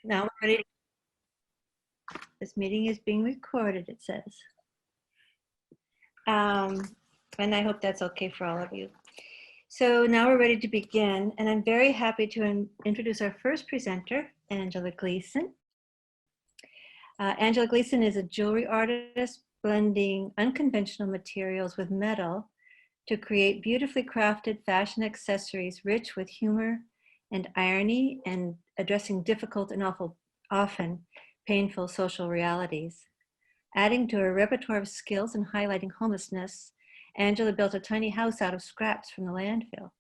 Now we're ready. This meeting is being recorded, it says. And I hope that's okay for all of you. So now we're ready to begin, and I'm very happy to introduce our first presenter, Angela Gleason. Angela Gleason is a jewelry artist blending unconventional materials with metal to create beautifully crafted fashion accessories rich with humor and irony and addressing difficult and often painful social realities. Adding to her repertoire of skills and highlighting homelessness, Angela built a tiny house out of scraps from the landfill.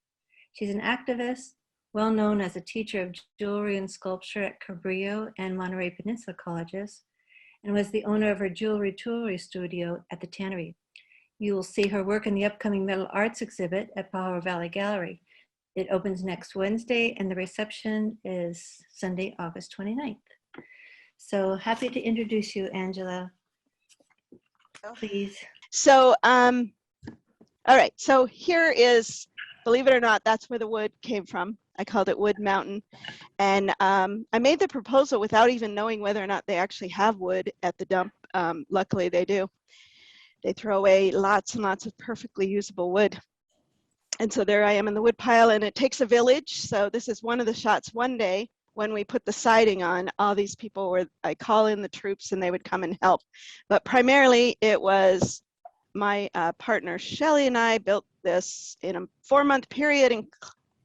She's an activist, well known as a teacher of jewelry and sculpture at Cabrillo and Monterey Peninsula colleges, and was the owner of her jewelry studio at the Tannery. You will see her work in the upcoming metal arts exhibit at Pajaro Valley Gallery. It opens next Wednesday, and the reception is Sunday, August 29th. So happy to introduce you, Angela. Please. So, all right, so here is, believe it or not, that's where the wood came from. I called it Wood Mountain. And I made the proposal without even knowing whether or not they actually have wood at the dump. Luckily they do. They throw away lots and lots of perfectly usable wood. And so there I am in the wood pile, and it takes a village. So this is one of the shots. One day when we put the siding on, all these people were, I call in the troops and they would come and help. But primarily it was my partner Shelly and I built this in a 4-month period, and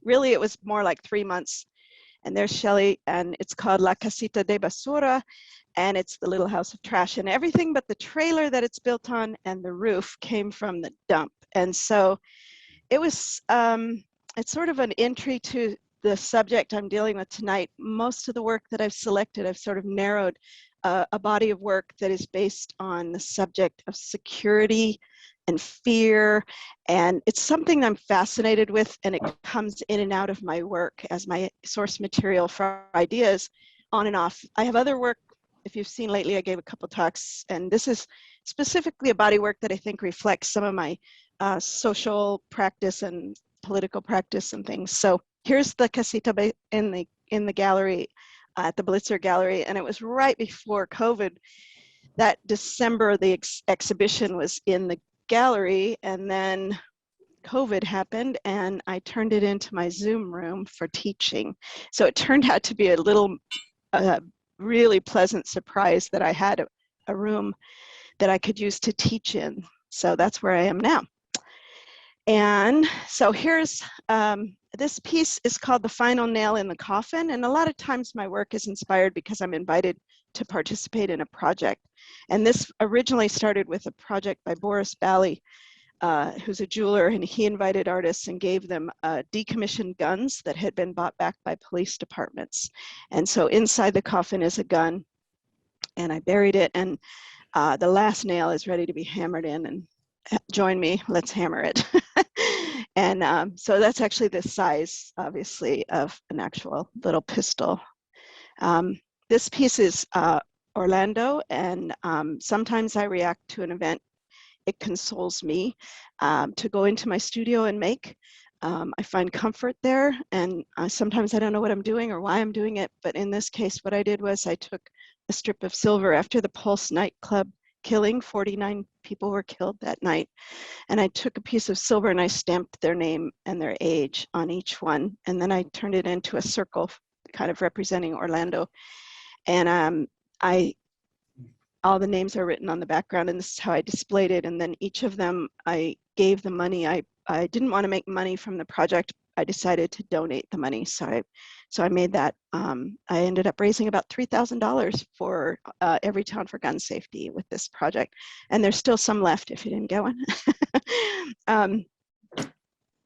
really it was more like 3 months. And there's Shelly, and it's called La Casita De Basura, and it's the little house of trash, and everything but the trailer that it's built on and the roof came from the dump. And so it was, it's sort of an entry to the subject I'm dealing with tonight. Most of the work that I've selected, I've sort of narrowed a body of work that is based on the subject of security and fear, and it's something I'm fascinated with, and it comes in and out of my work as my source material for ideas on and off. I have other work, if you've seen lately, I gave a couple talks, and this is specifically a body work that I think reflects some of my social practice and political practice and things. So here's the casita in the gallery, at the Blitzer Gallery, and it was right before COVID. That December, the exhibition was in the gallery, and then COVID happened, and I turned it into my Zoom room for teaching. So it turned out to be a little really pleasant surprise that I had a room that I could use to teach in. So that's where I am now. And so here's, this piece is called The Final Nail in the Coffin. And a lot of times my work is inspired because I'm invited to participate in a project. And this originally started with a project by Boris Bally, who's a jeweler, and he invited artists and gave them decommissioned guns that had been bought back by police departments. And so inside the coffin is a gun, and I buried it, and the last nail is ready to be hammered in, and join me, let's hammer it. And so that's actually the size, obviously, of an actual little pistol. This piece is Orlando, and sometimes I react to an event. It consoles me to go into my studio and make. I find comfort there, and sometimes I don't know what I'm doing or why I'm doing it, but in this case, what I did was I took a strip of silver after the Pulse nightclub killing. 49 people were killed that night, and I took a piece of silver and I stamped their name and their age on each one, and then I turned it into a circle kind of representing Orlando. And all the names are written on the background, and this is how I displayed it. And then each of them, I gave the money. I didn't want to make money from the project. I decided to donate the money. So I made that. I ended up raising about $3,000 for Everytown for Gun Safety with this project. And there's still some left if you didn't get one.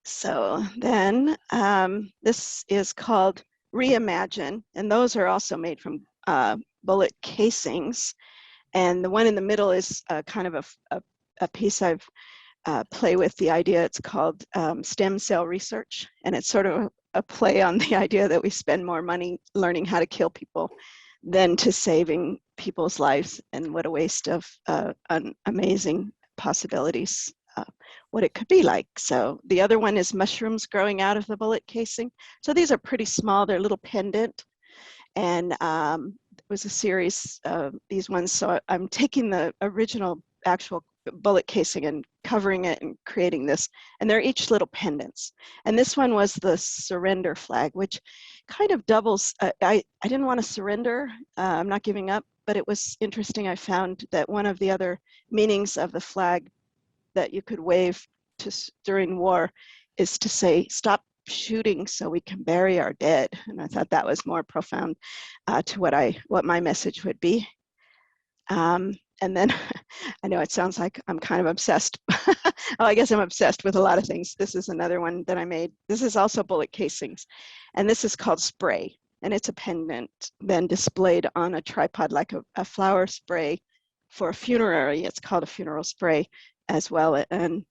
So then this is called Reimagine. And those are also made from bullet casings. And the one in the middle is kind of a piece I've play with the idea. It's called stem cell research, and it's sort of a play on the idea that we spend more money learning how to kill people than to saving people's lives, and what a waste of amazing possibilities, what it could be like. So the other one is mushrooms growing out of the bullet casing. So these are pretty small, they're a little pendant. And it was a series of these ones. So I'm taking the original actual bullet casing and covering it and creating this. And they're each little pendants. And this one was the surrender flag, which kind of doubles. I didn't want to surrender. I'm not giving up, but it was interesting. I found that one of the other meanings of the flag that you could wave during war is to say, stop shooting so we can bury our dead. And I thought that was more profound to what my message would be. And then I know it sounds like I'm kind of obsessed. Oh, I guess I'm obsessed with a lot of things. This is another one that I made. This is also bullet casings. And this is called Spray. And it's a pendant then displayed on a tripod like a flower spray for a funerary. It's called a funeral spray as well. And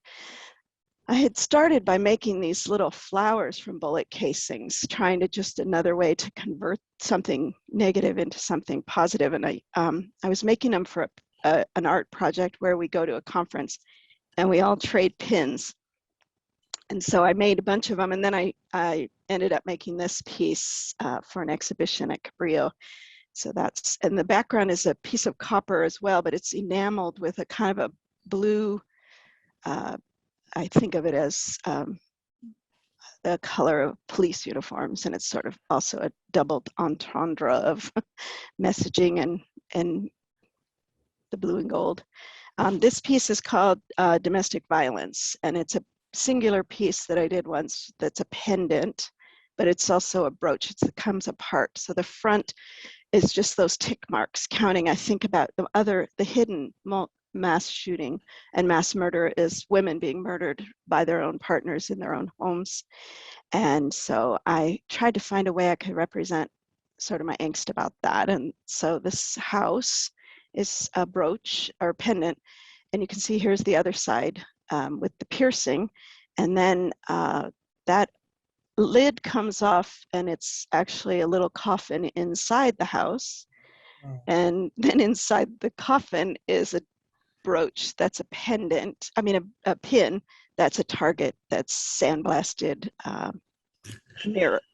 I had started by making these little flowers from bullet casings, trying to just another way to convert something negative into something positive. And I was making them for an art project where we go to a conference and we all trade pins. And so I made a bunch of them, and then I ended up making this piece for an exhibition at Cabrillo. So that's, and the background is a piece of copper as well, but it's enameled with a kind of a blue, I think of it as the color of police uniforms, and it's sort of also a double entendre of messaging and the blue and gold. This piece is called Domestic Violence, and it's a singular piece that I did once that's a pendant, but it's also a brooch. It comes apart. So the front is just those tick marks counting. I think about the hidden mass shooting and mass murder is women being murdered by their own partners in their own homes. And so I tried to find a way I could represent sort of my angst about that. And so this house is a brooch or pendant. And you can see here's the other side with the piercing. And then that lid comes off, and it's actually a little coffin inside the house. Oh. And then inside the coffin is a brooch that's a pendant, a pin that's a target that's sandblasted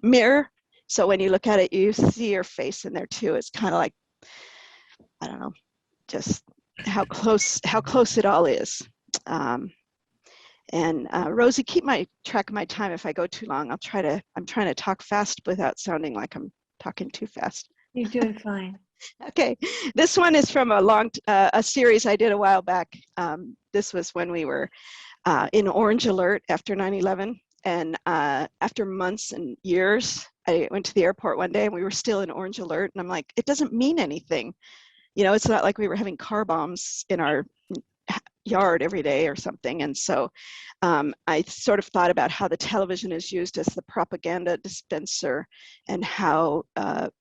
mirror. So when you look at it, you see your face in there too. It's kind of like, I don't know, just how close it all is. Rosie, keep track of my time. If I go too long, I'm trying to talk fast without sounding like I'm talking too fast. You're doing fine. Okay, this one is from a series I did a while back. This was when we were in orange alert after 9/11, and after months and years, I went to the airport one day and we were still in orange alert, and I'm like, it doesn't mean anything. You know, it's not like we were having car bombs in our yard every day or something. And so I sort of thought about how the television is used as the propaganda dispenser, and how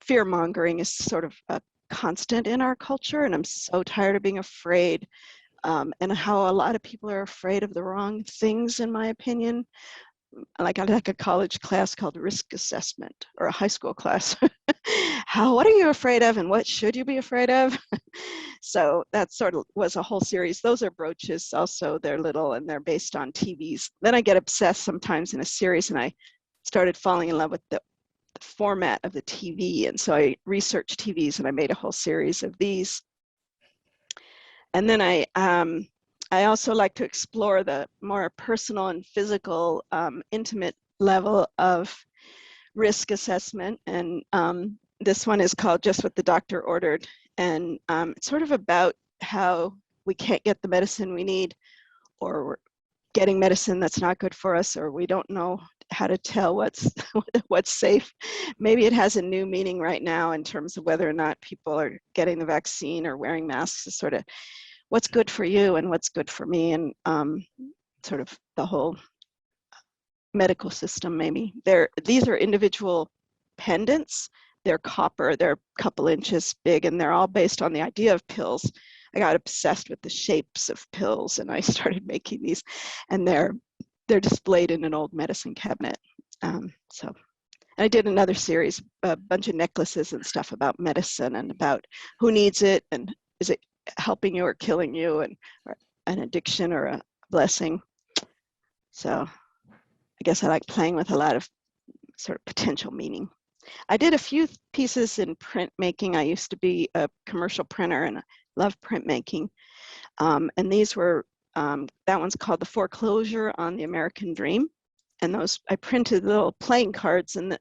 fear mongering is sort of a constant in our culture. And I'm so tired of being afraid, and how a lot of people are afraid of the wrong things, in my opinion. Like I like a college class called risk assessment, or a high school class. What are you afraid of, and what should you be afraid of? So that sort of was a whole series. Those are brooches also. They're little and they're based on TVs. Then I get obsessed sometimes in a series, and I started falling in love with the format of the TV. And so I researched TVs and I made a whole series of these. And then I also like to explore the more personal and physical, intimate level of risk assessment. And this one is called Just What the Doctor Ordered. And it's sort of about how we can't get the medicine we need, or we're getting medicine that's not good for us, or we don't know how to tell what's safe. Maybe it has a new meaning right now in terms of whether or not people are getting the vaccine or wearing masks, is sort of what's good for you and what's good for me, and sort of the whole medical system. Maybe these are individual pendants. They're copper, they're a couple inches big, and they're all based on the idea of pills. I got obsessed with the shapes of pills, and I started making these, and they're displayed in an old medicine cabinet. So I did another series, a bunch of necklaces and stuff about medicine, and about who needs it, and is it helping you or killing you, and or an addiction or a blessing. So I guess I like playing with a lot of sort of potential meaning. I did a few pieces in printmaking. I used to be a commercial printer and I love printmaking. And these were, that one's called The Foreclosure on the American Dream. And those, I printed little playing cards and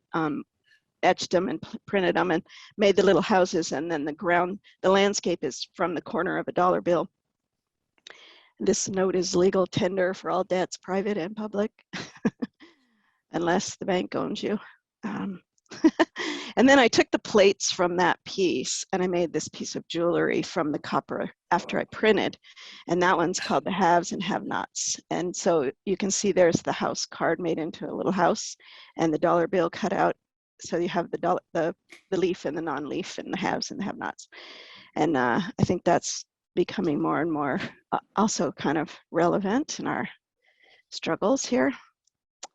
etched them and printed them and made the little houses. And then the landscape is from the corner of a dollar bill. This note is legal tender for all debts, private and public, unless the bank owns you. And then I took the plates from that piece and I made this piece of jewelry from the copper after I printed. And that one's called the Halves and Have-Nots. And so you can see there's the house card made into a little house and the dollar bill cut out. So you have the leaf and the non-leaf and the haves and the have-nots. And I think that's becoming more and more also kind of relevant in our struggles here.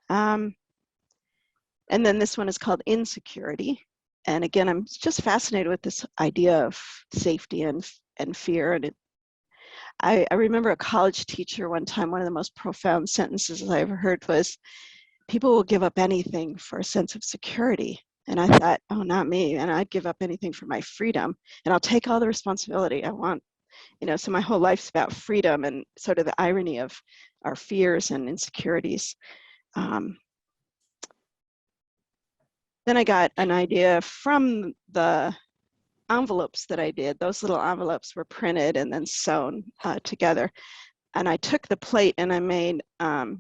And then this one is called Insecurity. And again, I'm just fascinated with this idea of safety and fear. And I remember a college teacher one time, one of the most profound sentences I ever heard was, people will give up anything for a sense of security. And I thought, oh, not me. And I'd give up anything for my freedom. And I'll take all the responsibility I want. You know, so my whole life's about freedom and sort of the irony of our fears and insecurities. Then I got an idea from the envelopes that I did. Those little envelopes were printed and then sewn together. And I took the plate and I made, I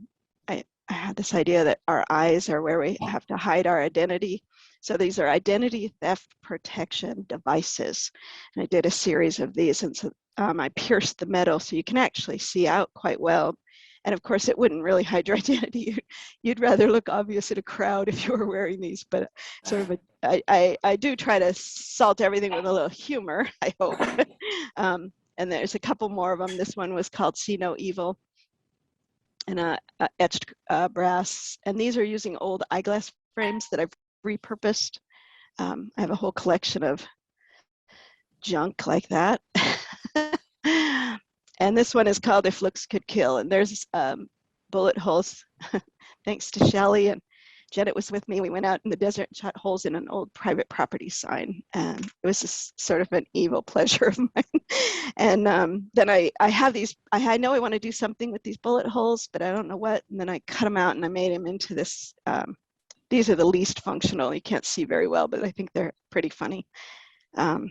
had this idea that our eyes are where we have to hide our identity. So these are identity theft protection devices. And I did a series of these. And so I pierced the metal so you can actually see out quite well. And of course, it wouldn't really hide your identity. You'd rather look obvious in a crowd if you were wearing these, but sort of I do try to salt everything with a little humor, I hope. And there's a couple more of them. This one was called See No Evil, and etched brass. And these are using old eyeglass frames that I've repurposed. I have a whole collection of junk like that. And this one is called If Looks Could Kill. And there's bullet holes. Thanks to Shelley and Janet was with me. We went out in the desert and shot holes in an old private property sign. And it was just sort of an evil pleasure of mine. And then I have these, I know I want to do something with these bullet holes, but I don't know what. And then I cut them out and I made them into this. These are the least functional. You can't see very well, but I think they're pretty funny. And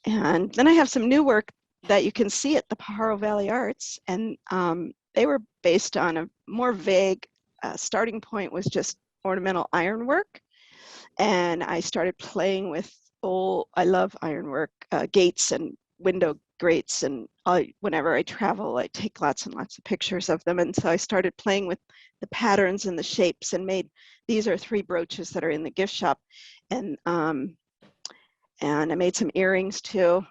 then I have some new work that you can see at the Pajaro Valley Arts. And they were based on a more vague starting point, was just ornamental ironwork. And I started playing with I love ironwork, gates and window grates. And whenever I travel, I take lots and lots of pictures of them. And so I started playing with the patterns and the shapes and these are 3 brooches that are in the gift shop. And I made some earrings too.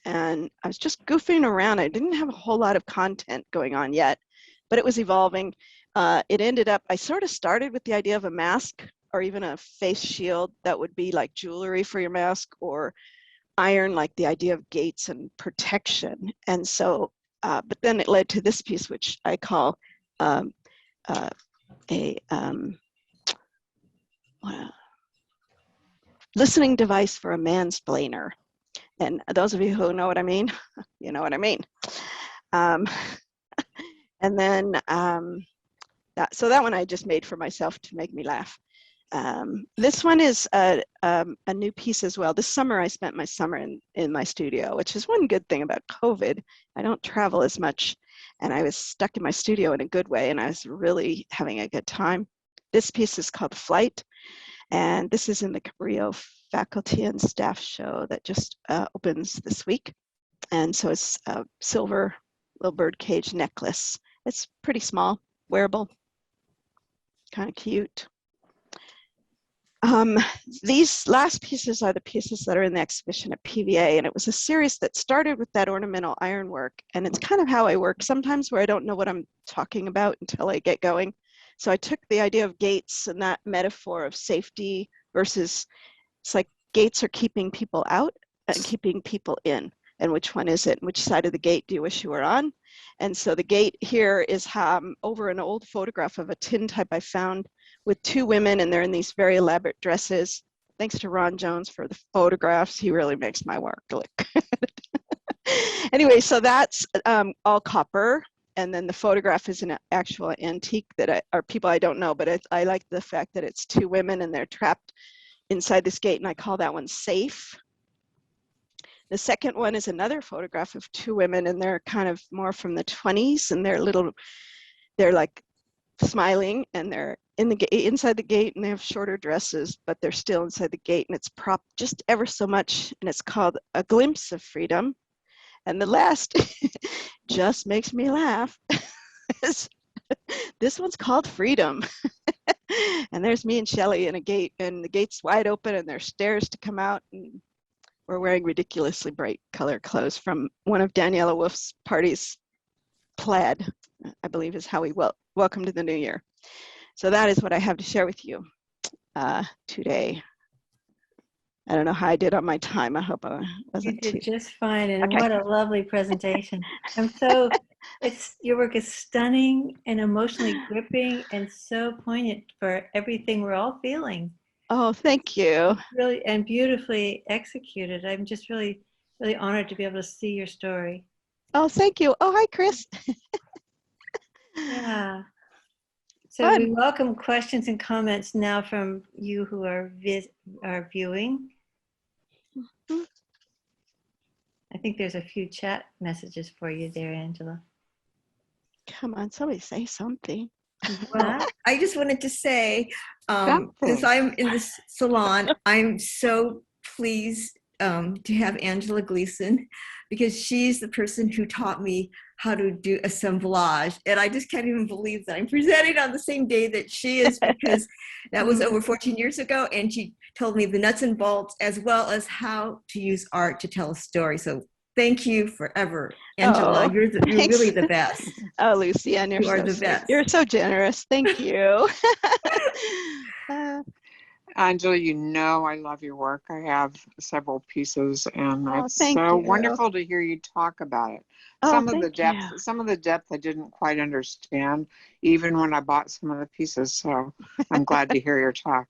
And I was just goofing around. I didn't have a whole lot of content going on yet, but it was evolving. It ended up, I sort of started with the idea of a mask or even a face shield that would be like jewelry for your mask, or iron, like the idea of gates and protection. And so, but then it led to this piece, which I call a listening device for a mansplainer. And those of you who know what I mean, you know what I mean. And then, so that one I just made for myself to make me laugh. This one is a new piece as well. This summer I spent my summer in my studio, which is one good thing about COVID. I don't travel as much, and I was stuck in my studio in a good way, and I was really having a good time. This piece is called Flight, and this is in the Cabrillo faculty and staff show that just opens this week. And so it's a silver little bird cage necklace. It's pretty small, wearable, kind of cute. These last pieces are the pieces that are in the exhibition at PVA, and it was a series that started with that ornamental ironwork, and it's kind of how I work sometimes, where I don't know what I'm talking about until I get going. So I took the idea of gates and that metaphor of safety versus, it's like gates are keeping people out and keeping people in. And which one is it? Which side of the gate do you wish you were on? And so the gate here is over an old photograph of a tintype I found with two women, and they're in these very elaborate dresses. Thanks to Ron Jones for the photographs. He really makes my work look good. Anyway, so that's all copper. And then the photograph is an actual antique that are people I don't know, but I like the fact that it's two women and they're trapped inside this gate, and I call that one safe. The second one is another photograph of two women, and they're kind of more from the 20s, and they're like smiling, and they're inside the gate, and they have shorter dresses, but they're still inside the gate, and it's propped just ever so much, and it's called A Glimpse of Freedom. And the last just makes me laugh. This one's called Freedom. And there's me and Shelly in a gate, and the gate's wide open, and there's stairs to come out, and we're wearing ridiculously bright color clothes from one of Daniela Wolf's parties. Plaid, I believe, is how we welcome to the new year. So that is what I have to share with you today. I don't know how I did on my time. I hope I wasn't You did too. just fine, and Okay. what a lovely presentation. Your work is stunning and emotionally gripping and so poignant for everything we're all feeling. Oh, thank you. Really, and beautifully executed. I'm just really, really honored to be able to see your story. Oh, thank you. Oh, hi, Chris. Yeah. So Fun. we welcome questions and comments now from you who are viewing. I think there's a few chat messages for you there, Angela. Come on, somebody say something. Well, I just wanted to say, since I'm in this salon, I'm so pleased to have Angela Gleason, because she's the person who taught me how to do assemblage. And I just can't even believe that I'm presenting on the same day that she is, because that was over 14 years ago. And she told me the nuts and bolts, as well as how to use art to tell a story. So thank you forever, Angela. Oh, you're really the best. Oh, Lucien, You are the best. You're so generous. Thank you. Angela, you know I love your work. I have several pieces, and it's thank so you. wonderful to hear you talk about it. Oh, Some of the depth I didn't quite understand, even when I bought some of the pieces. So I'm glad to hear your talk.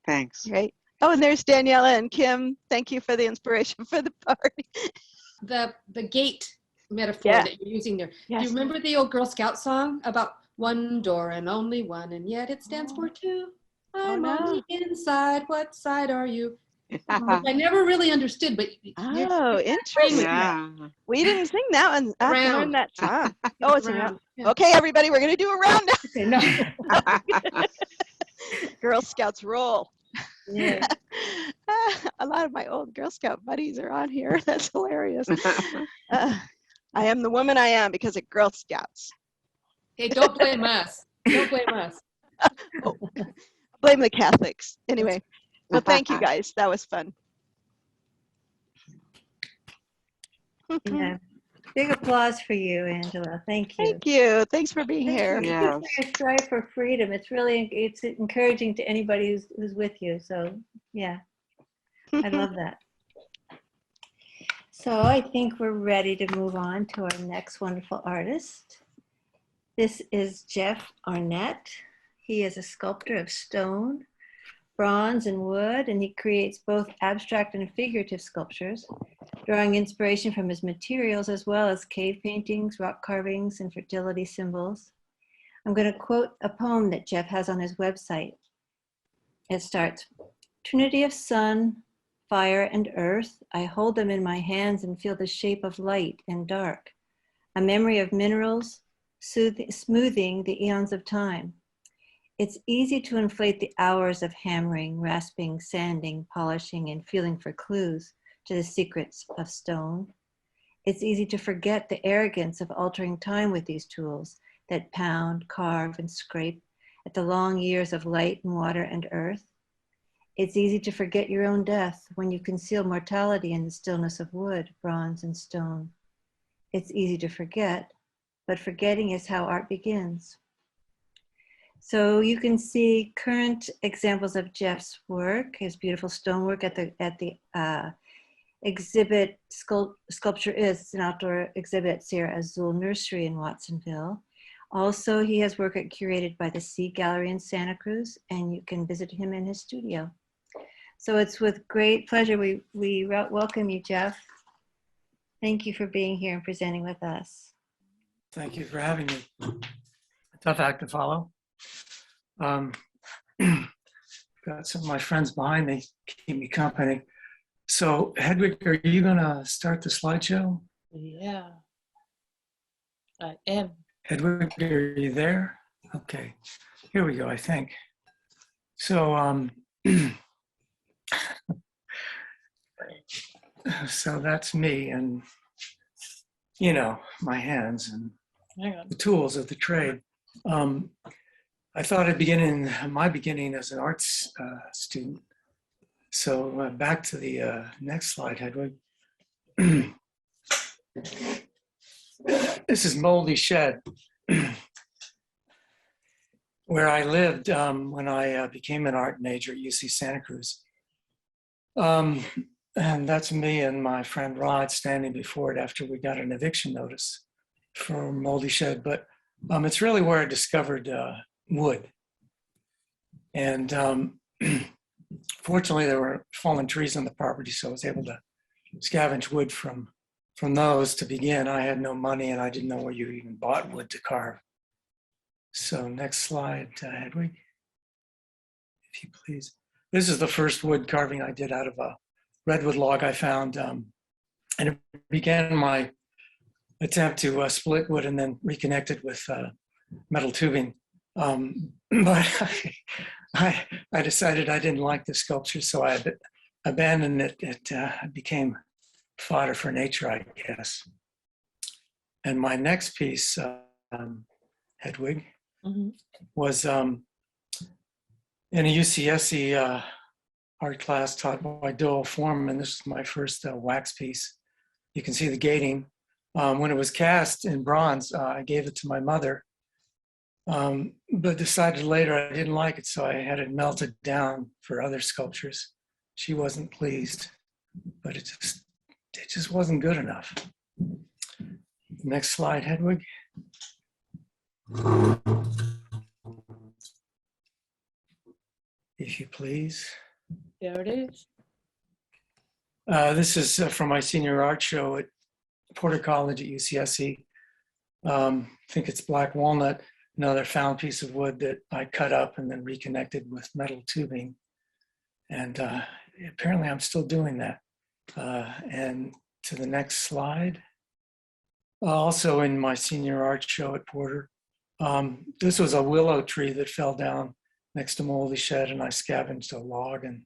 Thanks. Great. Oh, and there's Daniela and Kim. Thank you for the inspiration for the party. The gate metaphor that you're using there. Yes. Do you remember the old Girl Scout song about one door and only one, and yet it stands for two? I'm on the inside. What side are you? Which I never really understood, but oh, interesting. Yeah. We didn't sing that one. I have to learn that song. Oh, it's around. Yeah. Okay, everybody, we're gonna do a round now. Okay, no. Girl Scouts roll. Yeah. A lot of my old Girl Scout buddies are on here. That's hilarious. I am the woman I am because of Girl Scouts. Hey, don't blame us. Don't blame us. Oh, blame the Catholics. Anyway, well, thank you guys. That was fun. Yeah. Big applause for you, Angela. Thank you. Thank you. Thanks for being here. Thank you for your strive for freedom. It's encouraging to anybody who's with you. So yeah, I love that. So I think we're ready to move on to our next wonderful artist. This is Jeff Arnett. He is a sculptor of stone, bronze, and wood, and he creates both abstract and figurative sculptures, drawing inspiration from his materials as well as cave paintings, rock carvings, and fertility symbols. I'm going to quote a poem that Jeff has on his website. It starts, "Trinity of sun, fire, and earth, I hold them in my hands and feel the shape of light and dark, a memory of minerals, smoothing the eons of time. It's easy to inflate the hours of hammering, rasping, sanding, polishing, and feeling for clues to the secrets of stone. It's easy to forget the arrogance of altering time with these tools that pound, carve, and scrape at the long years of light and water and earth. It's easy to forget your own death when you conceal mortality in the stillness of wood, bronze, and stone. It's easy to forget, but forgetting is how art begins." So you can see current examples of Jeff's work, his beautiful stonework at the exhibit. Sculpture is an outdoor exhibit at Sierra Azul Nursery in Watsonville. Also, he has work curated by the Sea Gallery in Santa Cruz, and you can visit him in his studio. So it's with great pleasure we welcome you, Jeff. Thank you for being here and presenting with us. Thank you for having me. A tough act to follow. Got some of my friends behind me, keep me company. So Hedwig, are you gonna start the slideshow? Yeah, I am. Hedwig, are you there? Okay, here we go, I think. So, so that's me and, you know, my hands and Hang on. the tools of the trade. I thought I'd begin in my beginning as an arts student. So back to the next slide, Hedwig. This is Moldy Shed, where I lived when I became an art major at UC Santa Cruz. And that's me and my friend Rod standing before it after we got an eviction notice for Moldy Shed. But it's really where I discovered wood. And fortunately, there were fallen trees on the property, so I was able to scavenge wood from those to begin. I had no money and I didn't know where you even bought wood to carve. So next slide, Hedwig, if you please. This is the first wood carving I did out of a redwood log I found. And it began my attempt to split wood and then reconnect it with metal tubing. But I decided I didn't like the sculpture, so I abandoned it. It became fodder for nature, I guess. And my next piece, Hedwig, was in a UCSC art class taught by Doyle Form, and this is my first wax piece. You can see the gating. When it was cast in bronze, I gave it to my mother, but decided later I didn't like it, so I had it melted down for other sculptures. She wasn't pleased, but it just wasn't good enough. Next slide, Hedwig. If you please. There it is. This is from my senior art show at Porter College at UCSC. I think it's black walnut, another found piece of wood that I cut up and then reconnected with metal tubing. And apparently I'm still doing that. And to the next slide. Also in my senior art show at Porter, this was a willow tree that fell down next to Moldy Shed, and I scavenged a log, and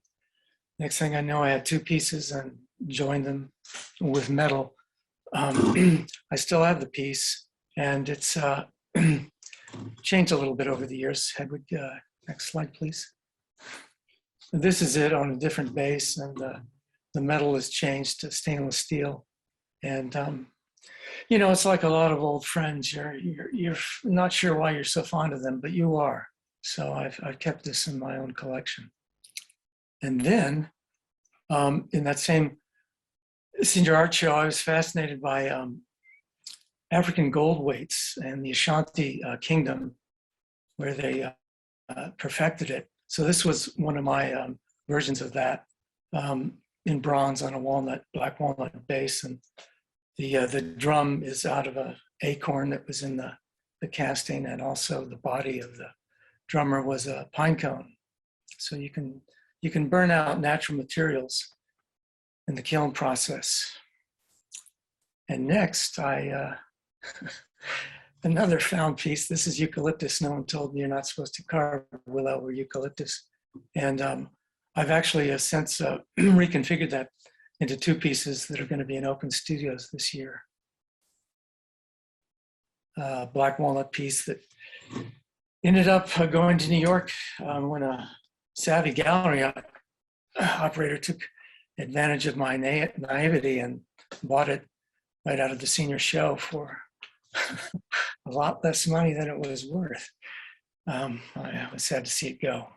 next thing I know I had two pieces and joined them with metal. I still have the piece, and it's changed a little bit over the years. Hedwig, next slide, please. This is it on a different base, and the metal has changed to stainless steel. And you know, it's like a lot of old friends. You're not sure why you're so fond of them, but you are. So I've kept this in my own collection. And then in that same senior art show, I was fascinated by African gold weights and the Ashanti kingdom, where they perfected it. So this was one of my versions of that in bronze on a black walnut base. And the drum is out of an acorn that was in the casting, and also the body of the drummer was a pine cone. So you can burn out natural materials in the kiln process. And next, another found piece. This is eucalyptus. No one told me you're not supposed to carve willow or eucalyptus. And I've actually since reconfigured that into two pieces that are going to be in open studios this year. Black walnut piece that ended up going to New York when a savvy gallery operator took advantage of my naivety and bought it right out of the senior show for a lot less money than it was worth. I was sad to see it go.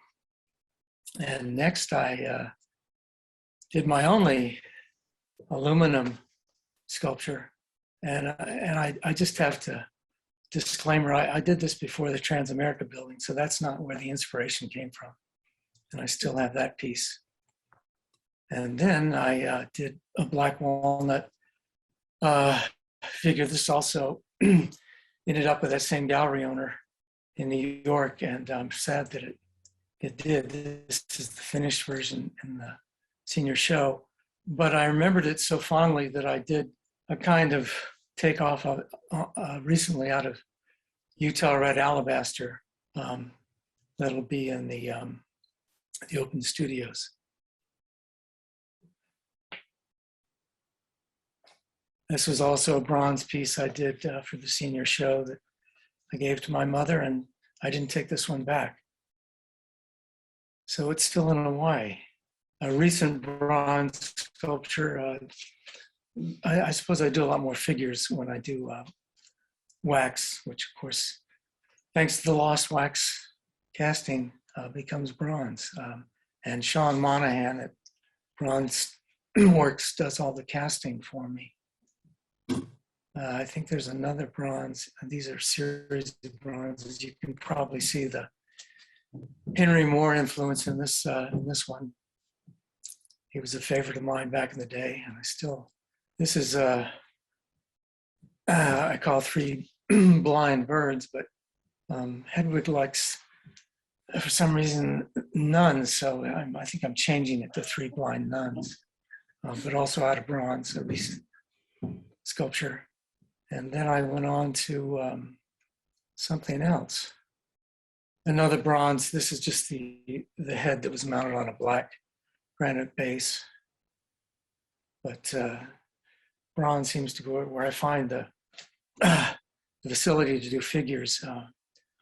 And next I did my only aluminum sculpture. And I just have to disclaimer, I did this before the Transamerica building, so that's not where the inspiration came from. And I still have that piece. And then I did a black walnut figure. This also ended up with that same gallery owner in New York, and I'm sad that it did. This is the finished version in the senior show. But I remembered it so fondly that I did a kind of takeoff of, recently out of Utah Red Alabaster that'll be in the open studios. This was also a bronze piece I did for the senior show that I gave to my mother, and I didn't take this one back. So it's still in Hawaii. A recent bronze sculpture, I suppose I do a lot more figures when I do wax, which of course, thanks to the lost wax casting, becomes bronze. And Sean Monahan at Bronze Works does all the casting for me. I think there's another bronze, and these are series of bronzes. You can probably see the Henry Moore influence in this one. He was a favorite of mine back in the day, and I still, this is, I call Three Blind Birds, but Hedwig likes, for some reason, nuns, so I think I'm changing it to Three Blind Nuns, but also out of bronze, a recent sculpture. And then I went on to something else. Another bronze, this is just the head that was mounted on a black granite base. But bronze seems to go where I find the facility to do figures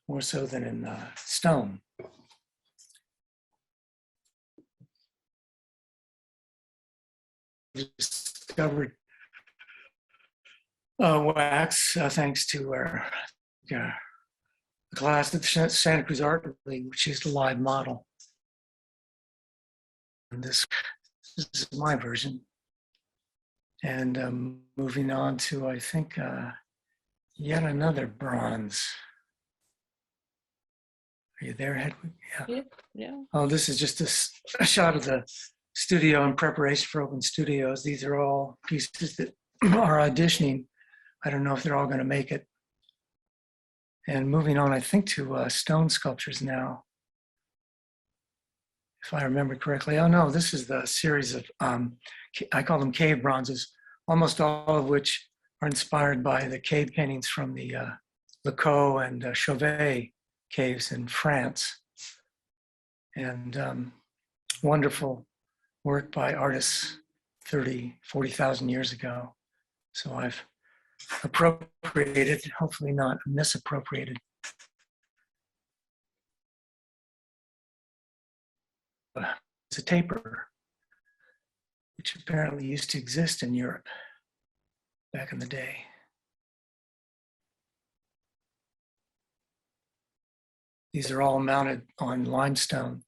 more so than in stone. Discovered wax thanks to our class at the Santa Cruz Art League, which is the live model. And this is my version. And moving on to, I think, yet another bronze. Are you there, Hedwig? Yeah. Yeah. Oh, this is just a shot of the studio in preparation for open studios. These are all pieces that are auditioning. I don't know if they're all going to make it. And moving on, I think, to stone sculptures now, if I remember correctly. Oh no, this is the series of, I call them cave bronzes, almost all of which are inspired by the cave paintings from the Le Caux and Chauvet caves in France. And wonderful work by artists 30, 40,000 years ago. So I've appropriated, hopefully not misappropriated. It's a taper, which apparently used to exist in Europe back in the day. These are all mounted on limestone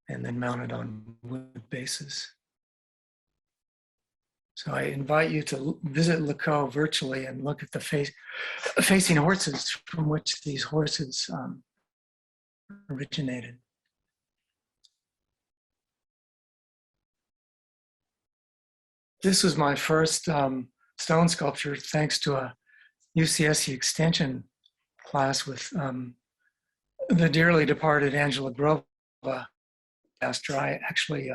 and then mounted on wood bases. So I invite you to visit Le Caux virtually and look at the facing horses from which these horses originated. This was my first stone sculpture, thanks to a UCSC extension class with the dearly departed Angela Grova. After I actually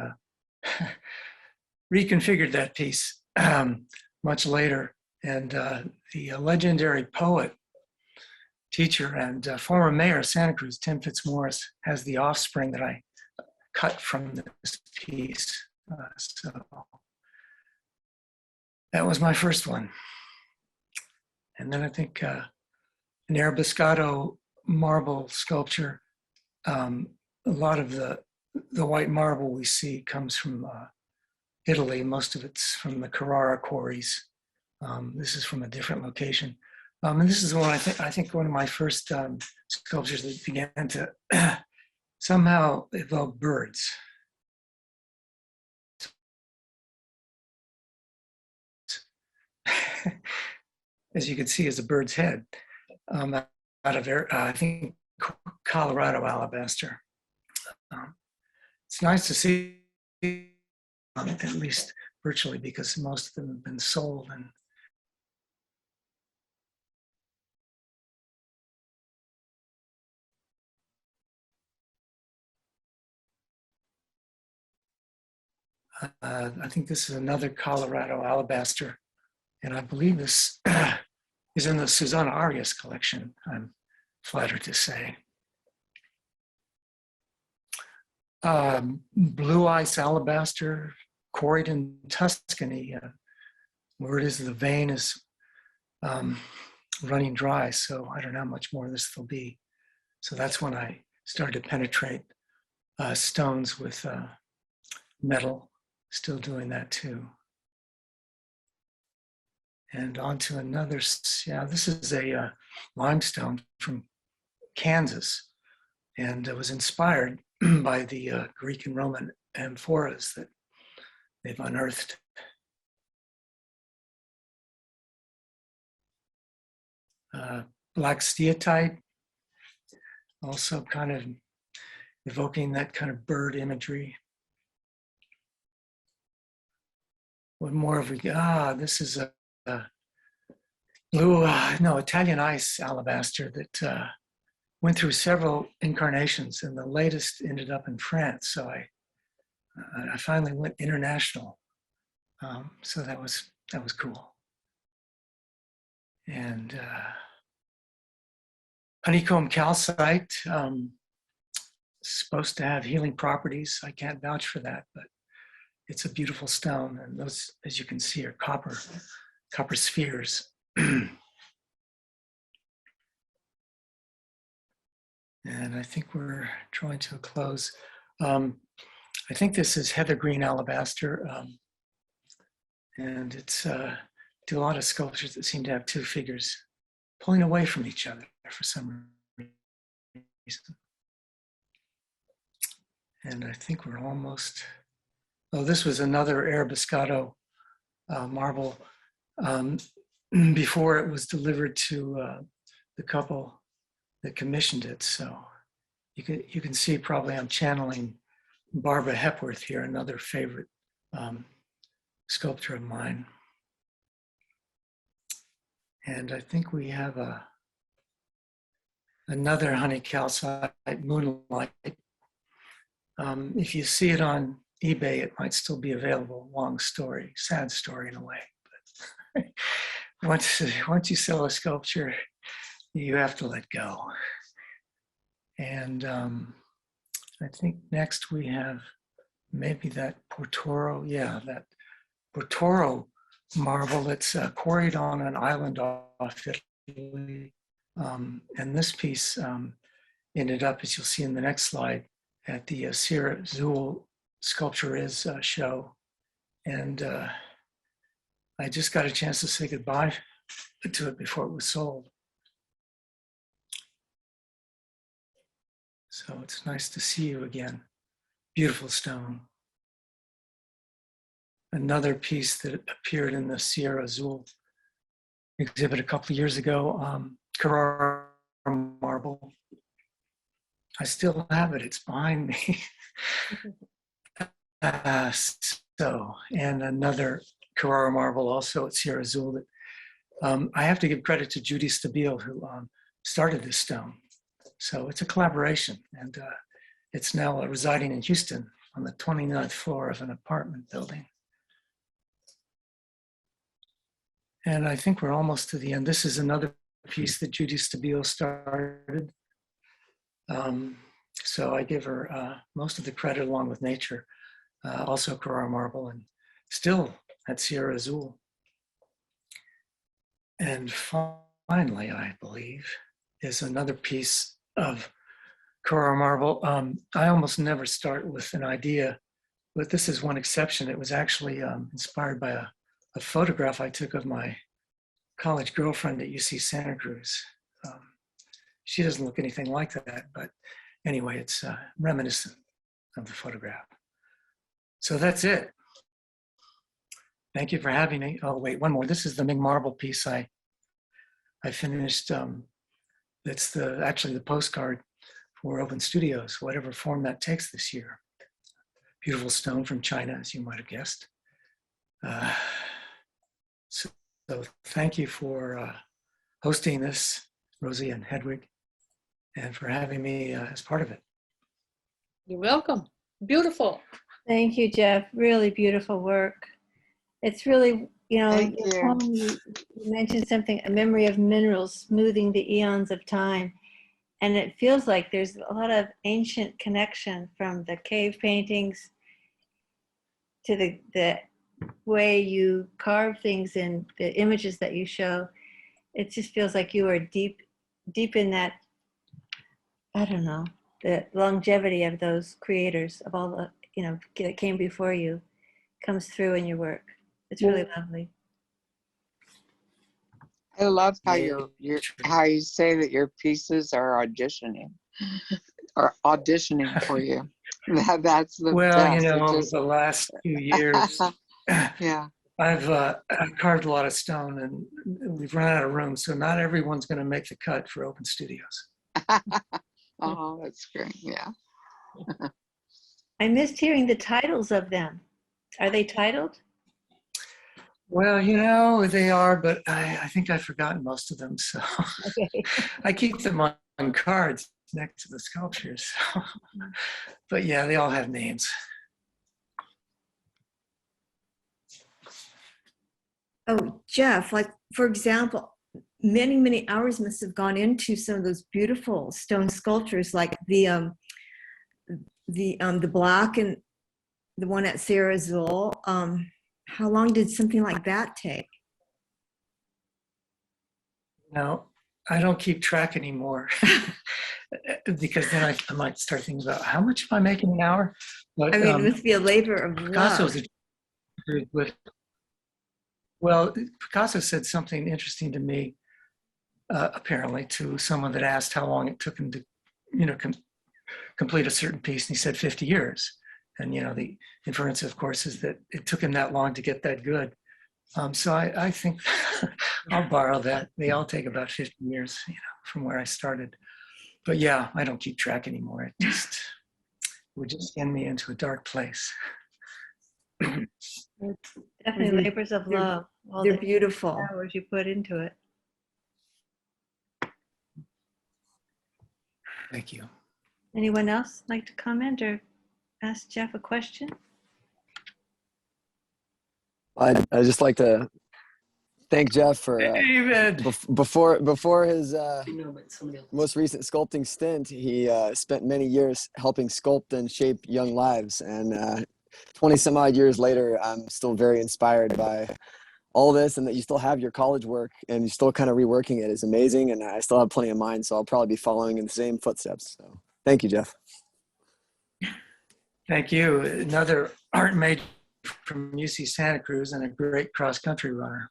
reconfigured that piece much later. And the legendary poet, teacher, and former mayor of Santa Cruz, Tim Fitzmaurice, has the offspring that I cut from this piece. So that was my first one. And then I think an Arabiscato marble sculpture. A lot of the white marble we see comes from Italy. Most of it's from the Carrara quarries. This is from a different location. And this is one I think one of my first sculptures that began to somehow evoke birds. As you can see, is a bird's head. out of, I think, Colorado alabaster. It's nice to see, at least virtually, because most of them have been sold. And I think this is another Colorado alabaster. And I believe this is in the Susanna Arias collection, I'm flattered to say. Blue ice alabaster, quarried in Tuscany. Word is the vein is running dry, so I don't know how much more of this there'll be. So that's when I started to penetrate stones with metal, still doing that too. And on to another, yeah, this is a limestone from Kansas, and it was inspired by the Greek and Roman amphoras that they've unearthed. Black steatite, also kind of evoking that kind of bird imagery. What more have we got? This is a blue, Italian ice alabaster that went through several incarnations, and the latest ended up in France. So I finally went international. So that was cool. And Honeycomb Calcite, supposed to have healing properties. I can't vouch for that, but it's a beautiful stone. And those, as you can see, are copper spheres. And I think we're drawing to a close. I think this is heather green alabaster. And it's do a lot of sculptures that seem to have two figures pulling away from each other for some reason. And I think we're almost, this was another Arabescado marble before it was delivered to the couple that commissioned it. So you can see probably I'm channeling Barbara Hepworth here, another favorite sculptor of mine. And I think we have another honey calcite, Moonlight. If you see it on eBay, it might still be available. Long story, sad story in a way. But once you sell a sculpture, you have to let go. And I think next we have maybe that Portoro, that Portoro marble that's quarried on an island off Italy. And this piece ended up, as you'll see in the next slide, at the Sierra Azul Sculpture Is show. And I just got a chance to say goodbye to it before it was sold. So it's nice to see you again. Beautiful stone. Another piece that appeared in the Sierra Azul exhibit a couple of years ago, Carrara marble. I still have it, it's behind me. And another Carrara marble also at Sierra Azul that I have to give credit to Judy Stabile, who started this stone. So it's a collaboration, and it's now residing in Houston on the 29th floor of an apartment building. And I think we're almost to the end. This is another piece that Judy Stabile started. So I give her most of the credit along with nature, also Carrara marble, and still at Sierra Azul. And finally, I believe, is another piece of Carrara marble. I almost never start with an idea, but this is one exception. It was actually inspired by a photograph I took of my college girlfriend at UC Santa Cruz. She doesn't look anything like that, but anyway, it's reminiscent of the photograph. So that's it. Thank you for having me. Oh, wait, one more. This is the Ming marble piece I finished that's actually the postcard for Open Studios, whatever form that takes this year. Beautiful stone from China, as you might have guessed. So thank you for hosting this, Rosie and Hedwig, and for having me as part of it. You're welcome. Beautiful. Thank you, Jeff. Really beautiful work. It's really, Thank your you. poem, you mentioned something, a memory of minerals smoothing the eons of time. And it feels like there's a lot of ancient connection from the cave paintings to the way you carve things in the images that you show. It just feels like you are deep in that, I don't know, the longevity of those creators, of all the, that came before you, comes through in your work. It's really lovely. I love how how you say that your pieces are auditioning for you. That's the best. The last few years, Yeah. I've carved a lot of stone, and we've run out of room, so not everyone's going to make the cut for Open Studios. Oh, that's great. Yeah. I missed hearing the titles of them. Are they titled? Well, they are, but I think I've forgotten most of them. So Okay. I keep them on cards next to the sculptures. So. But yeah, they all have names. Oh, Jeff, like, for example, many, many hours must have gone into some of those beautiful stone sculptures, like the black and the one at Sierra Azul. How long did something like that take? No, I don't keep track anymore because then I might start thinking about how much am I making an hour? But, I mean, it must be a labor of Picasso love. Picasso said something interesting to me, apparently, to someone that asked how long it took him to, complete a certain piece, and he said 50 years. And the inference, of course, is that it took him that long to get that good. So I think I'll borrow that. They all take about 50 years, from where I started. But yeah, I don't keep track anymore. It would just send me into a dark place. Definitely labors of love. All They're the beautiful. hours you put into it. Thank you. Anyone else like to comment or ask Jeff a question? I'd just like to thank Jeff for David. before his most recent sculpting stint. He spent many years helping sculpt and shape young lives, and 20 some odd years later, I'm still very inspired by all this, and that you still have your college work and you're still kind of reworking it is amazing. And I still have plenty of mine, so I'll probably be following in the same footsteps. So thank you, Jeff. Thank you. Another art major from UC Santa Cruz and a great cross-country runner.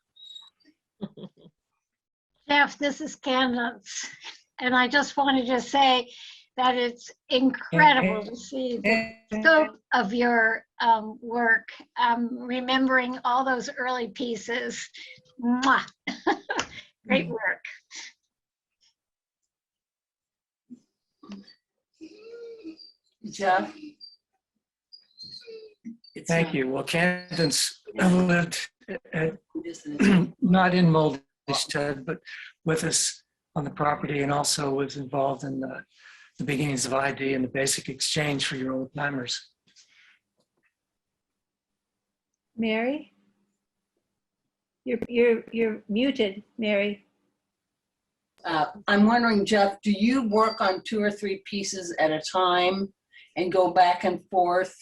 Jeff, this is Candace, and I just wanted to say that it's incredible to see the scope of your work. Remembering all those early pieces. Mwah. Great work. Jeff? Thank you. Well, Candace lived not in Moldishted, but with us on the property, and also was involved in the beginnings of ID and the basic exchange for your old timers. Mary? You're muted, Mary. I'm wondering, Jeff, do you work on 2 or 3 pieces at a time and go back and forth,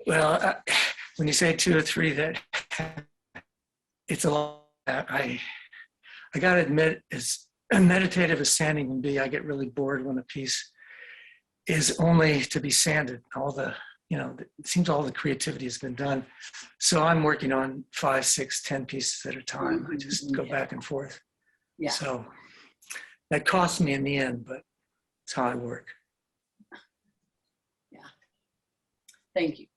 Well, when you say 2 or 3, that it's a lot. I got to admit, as meditative as sanding can be, I get really bored when a piece is only to be sanded. It seems all the creativity has been done. So I'm working on 5, 6, 10 pieces at a time. I just go back and forth. Yeah. So that costs me in the end, but it's how I work. Yeah. Thank you.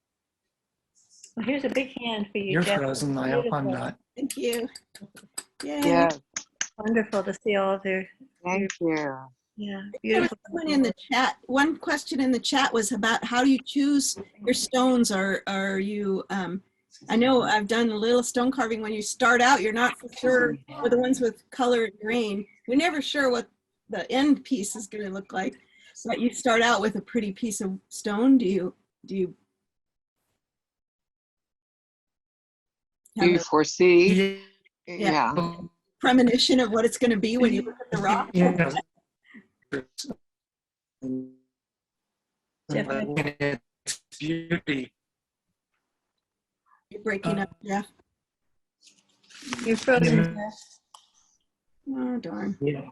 Well, here's a big hand for you, You're Jeff. frozen. I hope I'm Beautiful. not. Thank you. Yay. Yeah. Wonderful to see all of their, Thank you. yeah, There was beautiful. someone in the chat. One question in the chat was about how do you choose your stones? Are you? I know I've done a little stone carving. When you start out, you're not for sure. Or the ones with colored grain, you're never sure what the end piece is going to look like. But you start out with a pretty piece of stone. Do you Do have you a foresee? Yeah. Yeah. premonition of what it's going to be when you look at the rock? Its beauty. You're breaking up, Jeff. You're frozen, Jeff. Oh, darn. Yeah.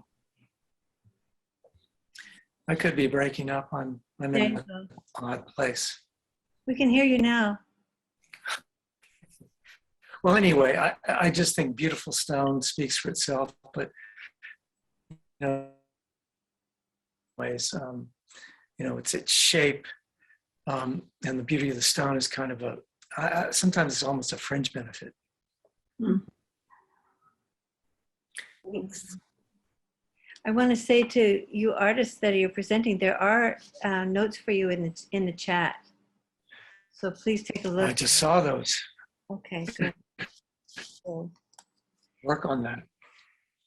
I could be breaking up. I'm There in you an go. odd place. We can hear you now. Well, anyway, I just think beautiful stone speaks for itself, but ways, it's its shape, and the beauty of the stone is kind of sometimes it's almost a fringe benefit. Thanks. I want to say to you artists that you're presenting, there are notes for you in the chat. So please take a look. I just saw those. Okay, good. Cool. Work on that.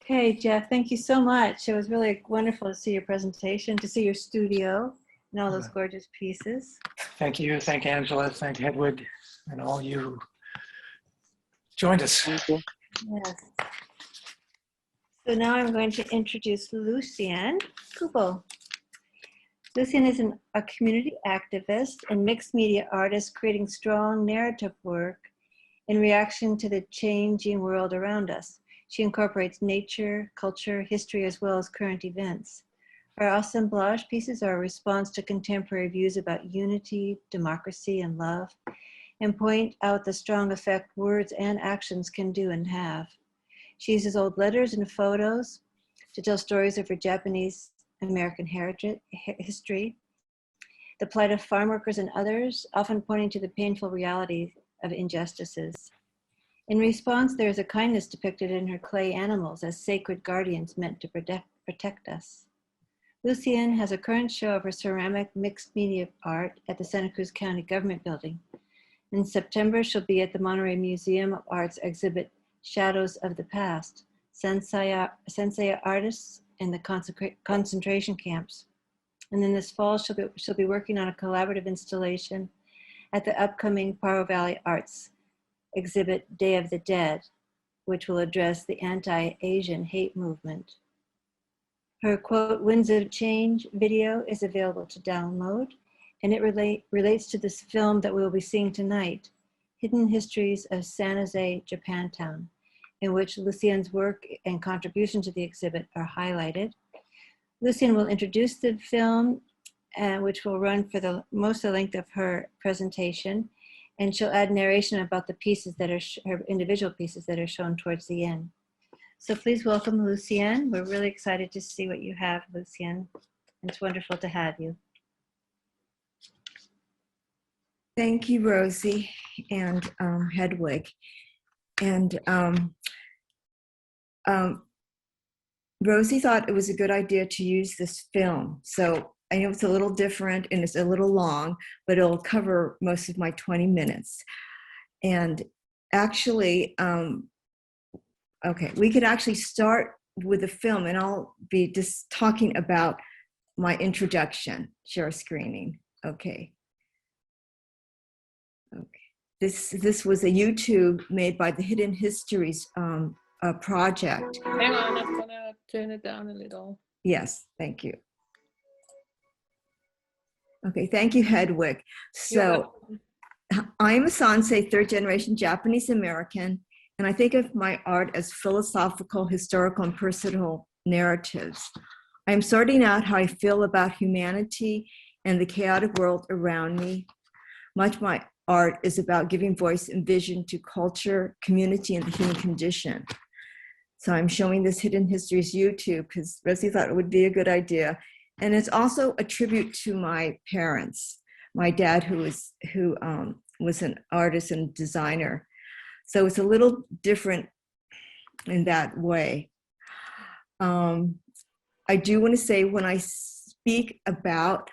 Okay, Jeff, thank you so much. It was really wonderful to see your presentation, to see your studio and all those gorgeous pieces. Thank you. Thank Angela. Thank Hedwig and all you who joined us. Thank you. Yes. So now I'm going to introduce Lucien Kubo. Lucien is a community activist and mixed media artist creating strong narrative work in reaction to the changing world around us. She incorporates nature, culture, history, as well as current events. Her assemblage pieces are a response to contemporary views about unity, democracy, and love, and point out the strong effect words and actions can do and have. She uses old letters and photos to tell stories of her Japanese American heritage, history, the plight of farm workers and others, often pointing to the painful reality of injustices. In response, there is a kindness depicted in her clay animals as sacred guardians meant to protect us. Lucien has a current show of her ceramic mixed media art at the Santa Cruz County Government Building. In September, she'll be at the Monterey Museum of Art's exhibit, Shadows of the Past, Sensei artists in the concentration camps. And then this fall, she'll be working on a collaborative installation at the upcoming Pajaro Valley Arts exhibit, Day of the Dead, which will address the anti-Asian hate movement. Her quote, Winds of Change video is available to download, and it relates to this film that we'll be seeing tonight, Hidden Histories of San Jose, Japantown, in which Lucien's work and contribution to the exhibit are highlighted. Lucien will introduce the film, which will run for most of the length of her presentation, and she'll add narration about the pieces that are her individual pieces that are shown towards the end. So please welcome Lucien. We're really excited to see what you have, Lucien. It's wonderful to have you. Thank you, Rosie and Hedwig. And Rosie thought it was a good idea to use this film. So I know it's a little different and it's a little long, but it'll cover most of my 20 minutes. And actually, okay, we could actually start with the film, and I'll be just talking about my introduction, share screening. Okay. Okay. This was a YouTube made by the Hidden Histories project. Hang on, I'm gonna turn it down a little. Yes, thank you. Okay, thank you, Hedwig. So I'm a Sansei, third generation Japanese American, and I think of my art as philosophical, historical, and personal narratives. I'm sorting out how I feel about humanity and the chaotic world around me. Much of my art is about giving voice and vision to culture, community, and the human condition. So I'm showing this Hidden Histories YouTube because Rosie thought it would be a good idea. And it's also a tribute to my parents, my dad, who was an artist and designer. So it's a little different in that way. I do want to say, when I speak about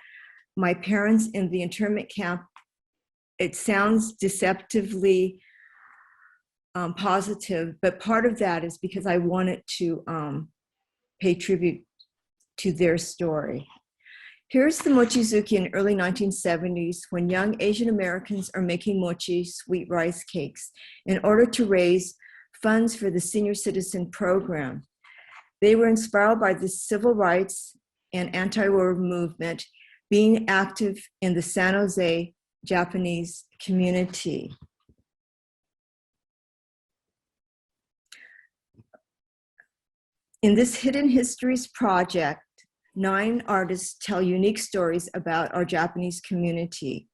my parents in the internment camp, it sounds deceptively positive, but part of that is because I wanted to pay tribute to their story. Here's the Mochizuki in early 1970s, when young Asian Americans are making mochi, sweet rice cakes, in order to raise funds for the senior citizen program. They were inspired by the civil rights and anti-war movement, being active in the San Jose Japanese community. In this Hidden Histories project, 9 artists tell unique stories about our Japanese community.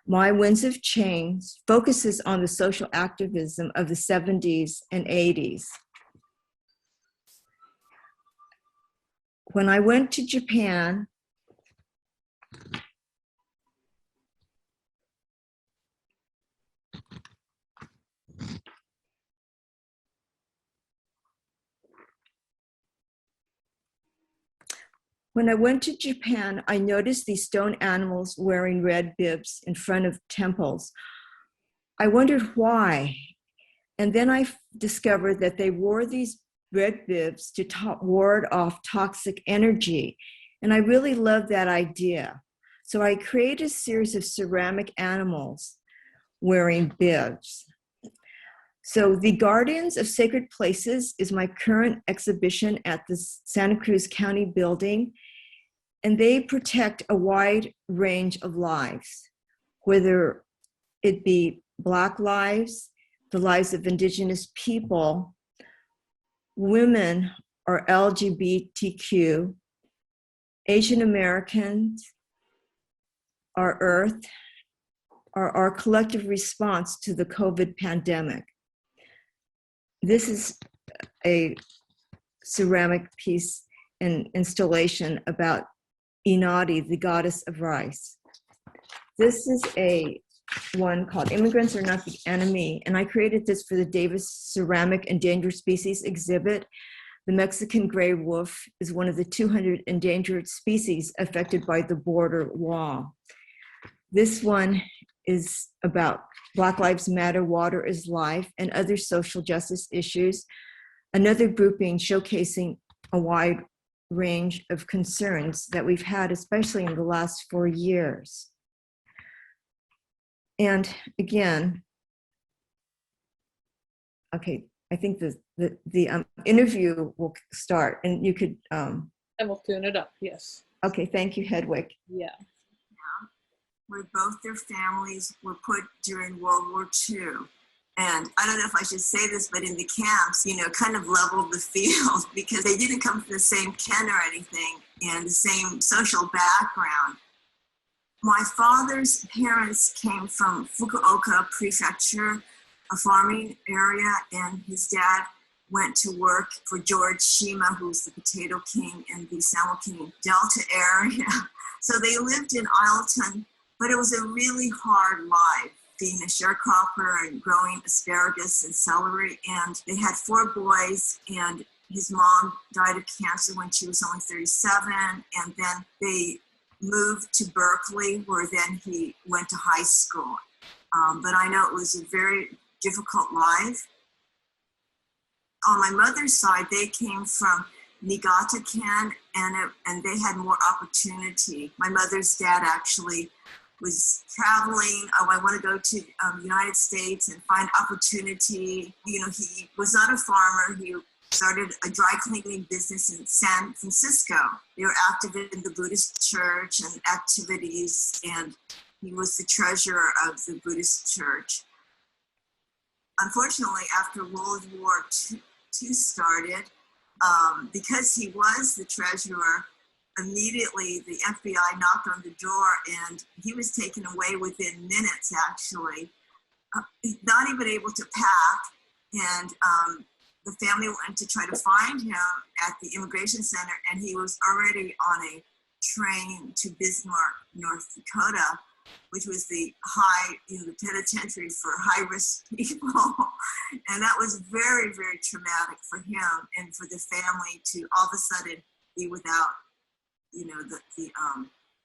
My Winds of Change focuses on the social activism of the 70s and 80s. When I went to Japan, I noticed these stone animals wearing red bibs in front of temples. I wondered why. And then I discovered that they wore these red bibs to ward off toxic energy. And I really loved that idea. So I created a series of ceramic animals wearing bibs. So the Guardians of Sacred Places is my current exhibition at the Santa Cruz County building, and they protect a wide range of lives, whether it be Black lives, the lives of Indigenous people, women or LGBTQ, Asian Americans, our Earth, or our collective response to the COVID pandemic. This is a ceramic piece and installation about Inari, the goddess of rice. This is one called Immigrants Are Not the Enemy, and I created this for the Davis Ceramic Endangered Species exhibit. The Mexican gray wolf is one of the 200 endangered species affected by the border wall. This one is about Black Lives Matter, Water is Life, and other social justice issues. Another grouping showcasing a wide range of concerns that we've had, especially in the last 4 years. And again, okay, I think the interview will start, and you could. I will tune it up, yes. Okay, thank you, Hedwig. Yeah. Where both their families were put during World War II. And I don't know if I should say this, but in the camps, kind of leveled the field because they didn't come from the same kin or anything and the same social background. My father's parents came from Fukuoka Prefecture, a farming area, and his dad went to work for George Shima, who's the potato king in the San Joaquin Delta area. So they lived in Isleton, but it was a really hard life, being a sharecropper and growing asparagus and celery. And they had 4 boys, and his mom died of cancer when she was only 37. And then they moved to Berkeley, where then he went to high school. But I know it was a very difficult life. On my mother's side, they came from Niigata-ken, and they had more opportunity. My mother's dad actually was traveling. I want to go to the United States and find opportunity. He was not a farmer. He started a dry cleaning business in San Francisco. They were active in the Buddhist church and activities, and he was the treasurer of the Buddhist church. Unfortunately, after World War II started, because he was the treasurer, immediately the FBI knocked on the door and he was taken away within minutes, actually, not even able to pack. And the family went to try to find him at the immigration center, and he was already on a train to Bismarck, North Dakota. which was the the penitentiary for high-risk people. And that was very, very traumatic for him and for the family to all of a sudden be without,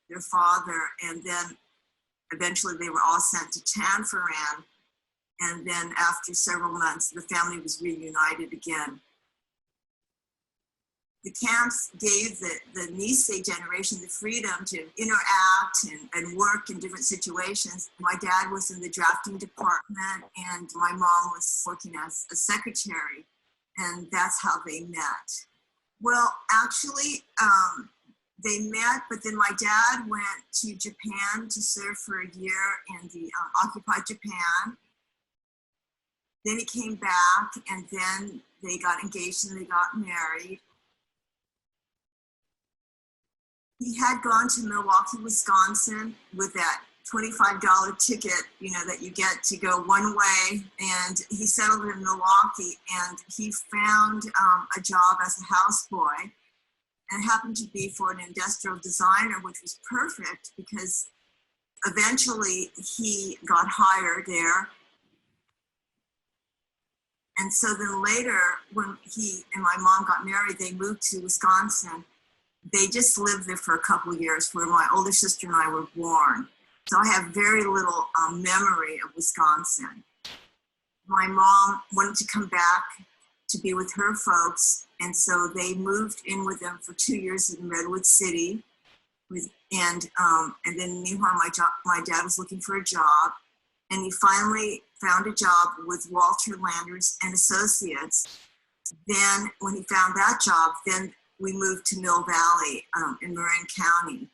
their father. And then eventually they were all sent to Tanforan. And then after several months, the family was reunited again. The camps gave the Nisei generation the freedom to interact and work in different situations. My dad was in the drafting department and my mom was working as a secretary, and that's how they met. Well, actually, they met, but then my dad went to Japan to serve for a year in the occupied Japan. Then he came back and then they got engaged and they got married. He had gone to Milwaukee, Wisconsin with that $25 ticket, that you get to go one way. And he settled in Milwaukee and he found a job as a houseboy, and it happened to be for an industrial designer, which was perfect because eventually he got hired there. And so then later, when he and my mom got married, they moved to Wisconsin. They just lived there for a couple of years where my older sister and I were born. So I have very little memory of Wisconsin. My mom wanted to come back to be with her folks. And so they moved in with them for 2 years in Redwood City. And then meanwhile, my dad was looking for a job. And he finally found a job with Walter Landers and Associates. Then when he found that job, then we moved to Mill Valley in Marin County.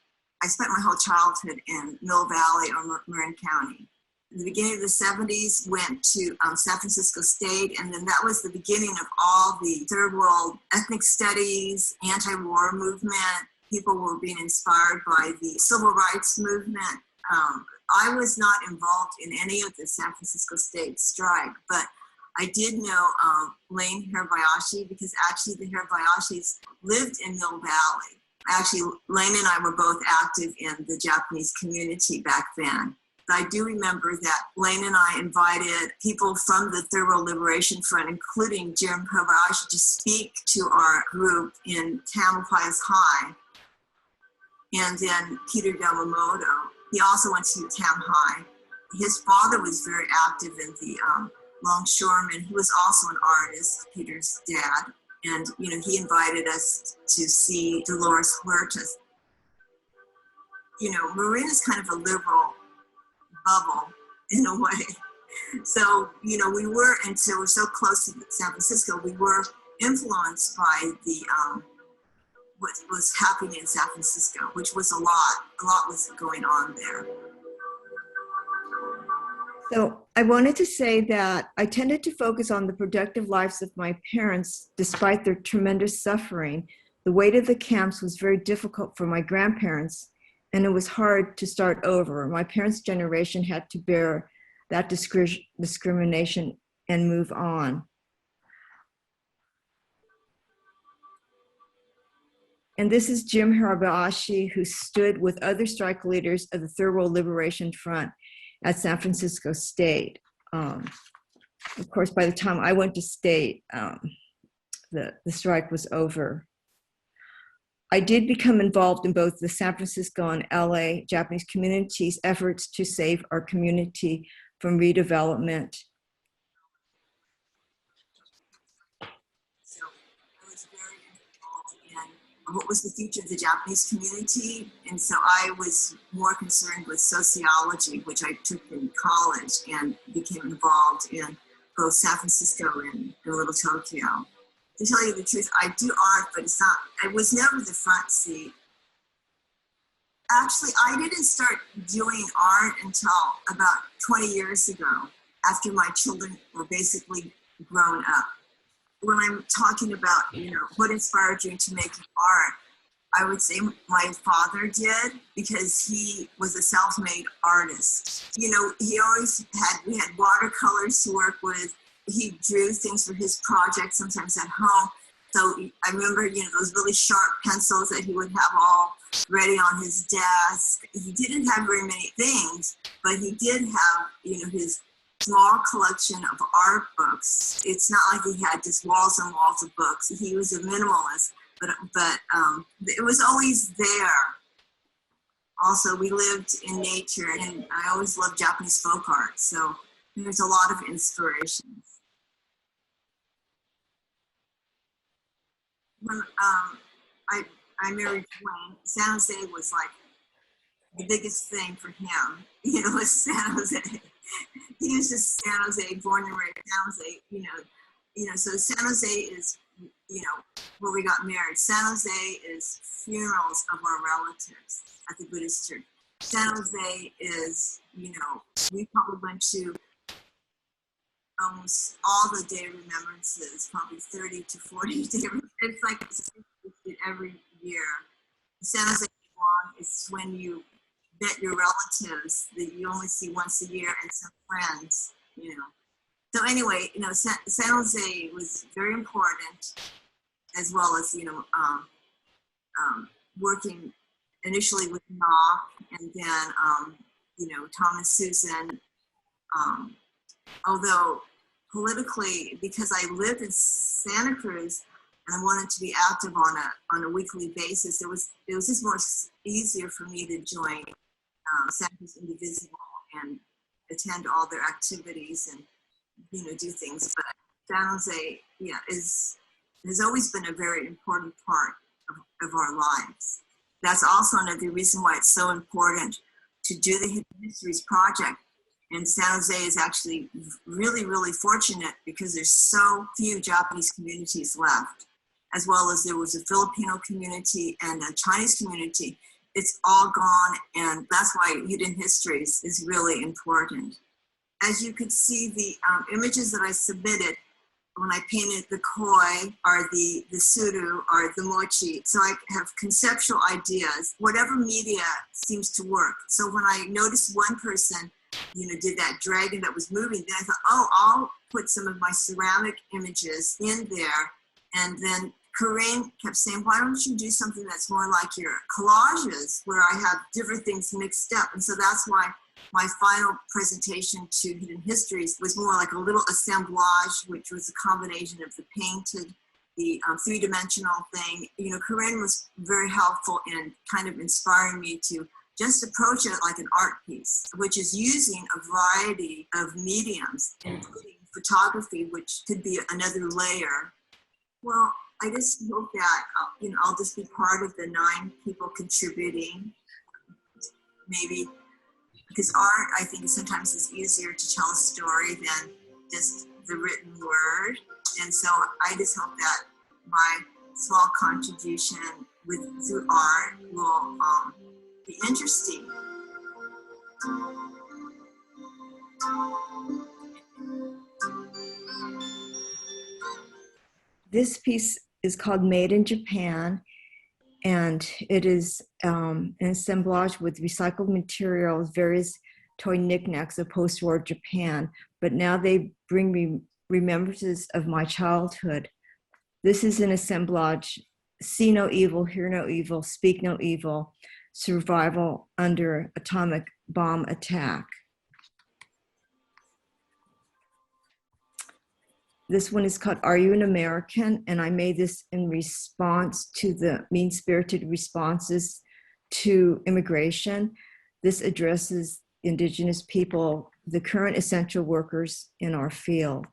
I spent my whole childhood in Mill Valley or Marin County. In the beginning of the 70s, went to San Francisco State, and then that was the beginning of all the third world ethnic studies, anti-war movement. People were being inspired by the civil rights movement. I was not involved in any of the San Francisco State strike, but I did know Lane Hirabayashi because actually the Hirabayashis lived in Mill Valley. Actually, Lane and I were both active in the Japanese community back then. But I do remember that Lane and I invited people from the Third World Liberation Front, including Jim Hirabayashi, to speak to our group in Tamalpais High. And then Peter Yamamoto, he also went to Tam High. His father was very active in the longshoremen. He was also an artist, Peter's dad. And, he invited us to see Dolores Huertas. Marin is kind of a liberal bubble in a way. So, we were, until we're so close to San Francisco, we were influenced by the, what was happening in San Francisco, which was a lot was going on there. So I wanted to say that I tended to focus on the productive lives of my parents despite their tremendous suffering. The weight of the camps was very difficult for my grandparents, and it was hard to start over. My parents' generation had to bear that discrimination and move on. And this is Jim Hirabayashi, who stood with other strike leaders of the Third World Liberation Front at San Francisco State. Of course, by the time I went to State, the strike was over. I did become involved in both the San Francisco and LA Japanese communities' efforts to save our community from redevelopment. So I was very involved in what was the future of the Japanese community. And so I was more concerned with sociology, which I took in college, and became involved in both San Francisco and Little Tokyo. To tell you the truth, I do art, but I was never the front seat. Actually, I didn't start doing art until about 20 years ago, after my children were basically grown up. When I'm talking about, what inspired you into making art, I would say my father did, because he was a self-made artist. He always we had watercolors to work with. He drew things for his projects, sometimes at home. So I remember, those really sharp pencils that he would have all ready on his desk. He didn't have very many things, but he did have, his small collection of art books. It's not like he had just walls and walls of books. He was a minimalist, but it was always there. Also, we lived in nature, and I always loved Japanese folk art, so there's a lot of inspirations. When I married Dwayne, San Jose was like the biggest thing for him. Was San Jose. He was just San Jose, born and raised San Jose. So San Jose is, where we got married. San Jose is funerals of our relatives at the Buddhist church. San Jose is, we probably went to almost all the day remembrances, probably 30 to 40 day. It's like every year. San Jose is when you met your relatives that you only see once a year and some friends, So anyway, San Jose was very important, as well as, working initially with Knock, and then, Tom and Susan. Although politically, because I lived in Santa Cruz and I wanted to be active on a weekly basis, it was just more easier for me to join Santa Cruz Indivisible and attend all their activities and do things. But San Jose, has always been a very important part of our lives. That's also another reason why it's so important to do the Hidden Histories Project. And San Jose is actually really, really fortunate because there's so few Japanese communities left, as well as there was a Filipino community and a Chinese community. It's all gone, and that's why Hidden Histories is really important. As you could see, the images that I submitted when I painted the koi or the suru or the mochi. So I have conceptual ideas, whatever media seems to work. So when I noticed one person, did that dragon that was moving, then I thought, I'll put some of my ceramic images in there. And then Corinne kept saying, why don't you do something that's more like your collages, where I have different things mixed up? And so that's why my final presentation to Hidden Histories was more like a little assemblage, which was a combination of the painted, the three-dimensional thing. Corinne was very helpful in kind of inspiring me to just approach it like an art piece, which is using a variety of mediums, including photography, which could be another layer. Well, I just hope that, I'll just be part of the 9 people contributing, maybe. Because art, I think, sometimes is easier to tell a story than just the written word. And so I just hope that my small contribution through art will be interesting. This piece is called Made in Japan, and it is an assemblage with recycled materials, various toy knickknacks of post-war Japan, but now they bring me remembrances of my childhood. This is an assemblage: see no evil, hear no evil, speak no evil, survival under atomic bomb attack. This one is called Are You an American? And I made this in response to the mean-spirited responses to immigration. This addresses Indigenous people, the current essential workers in our field.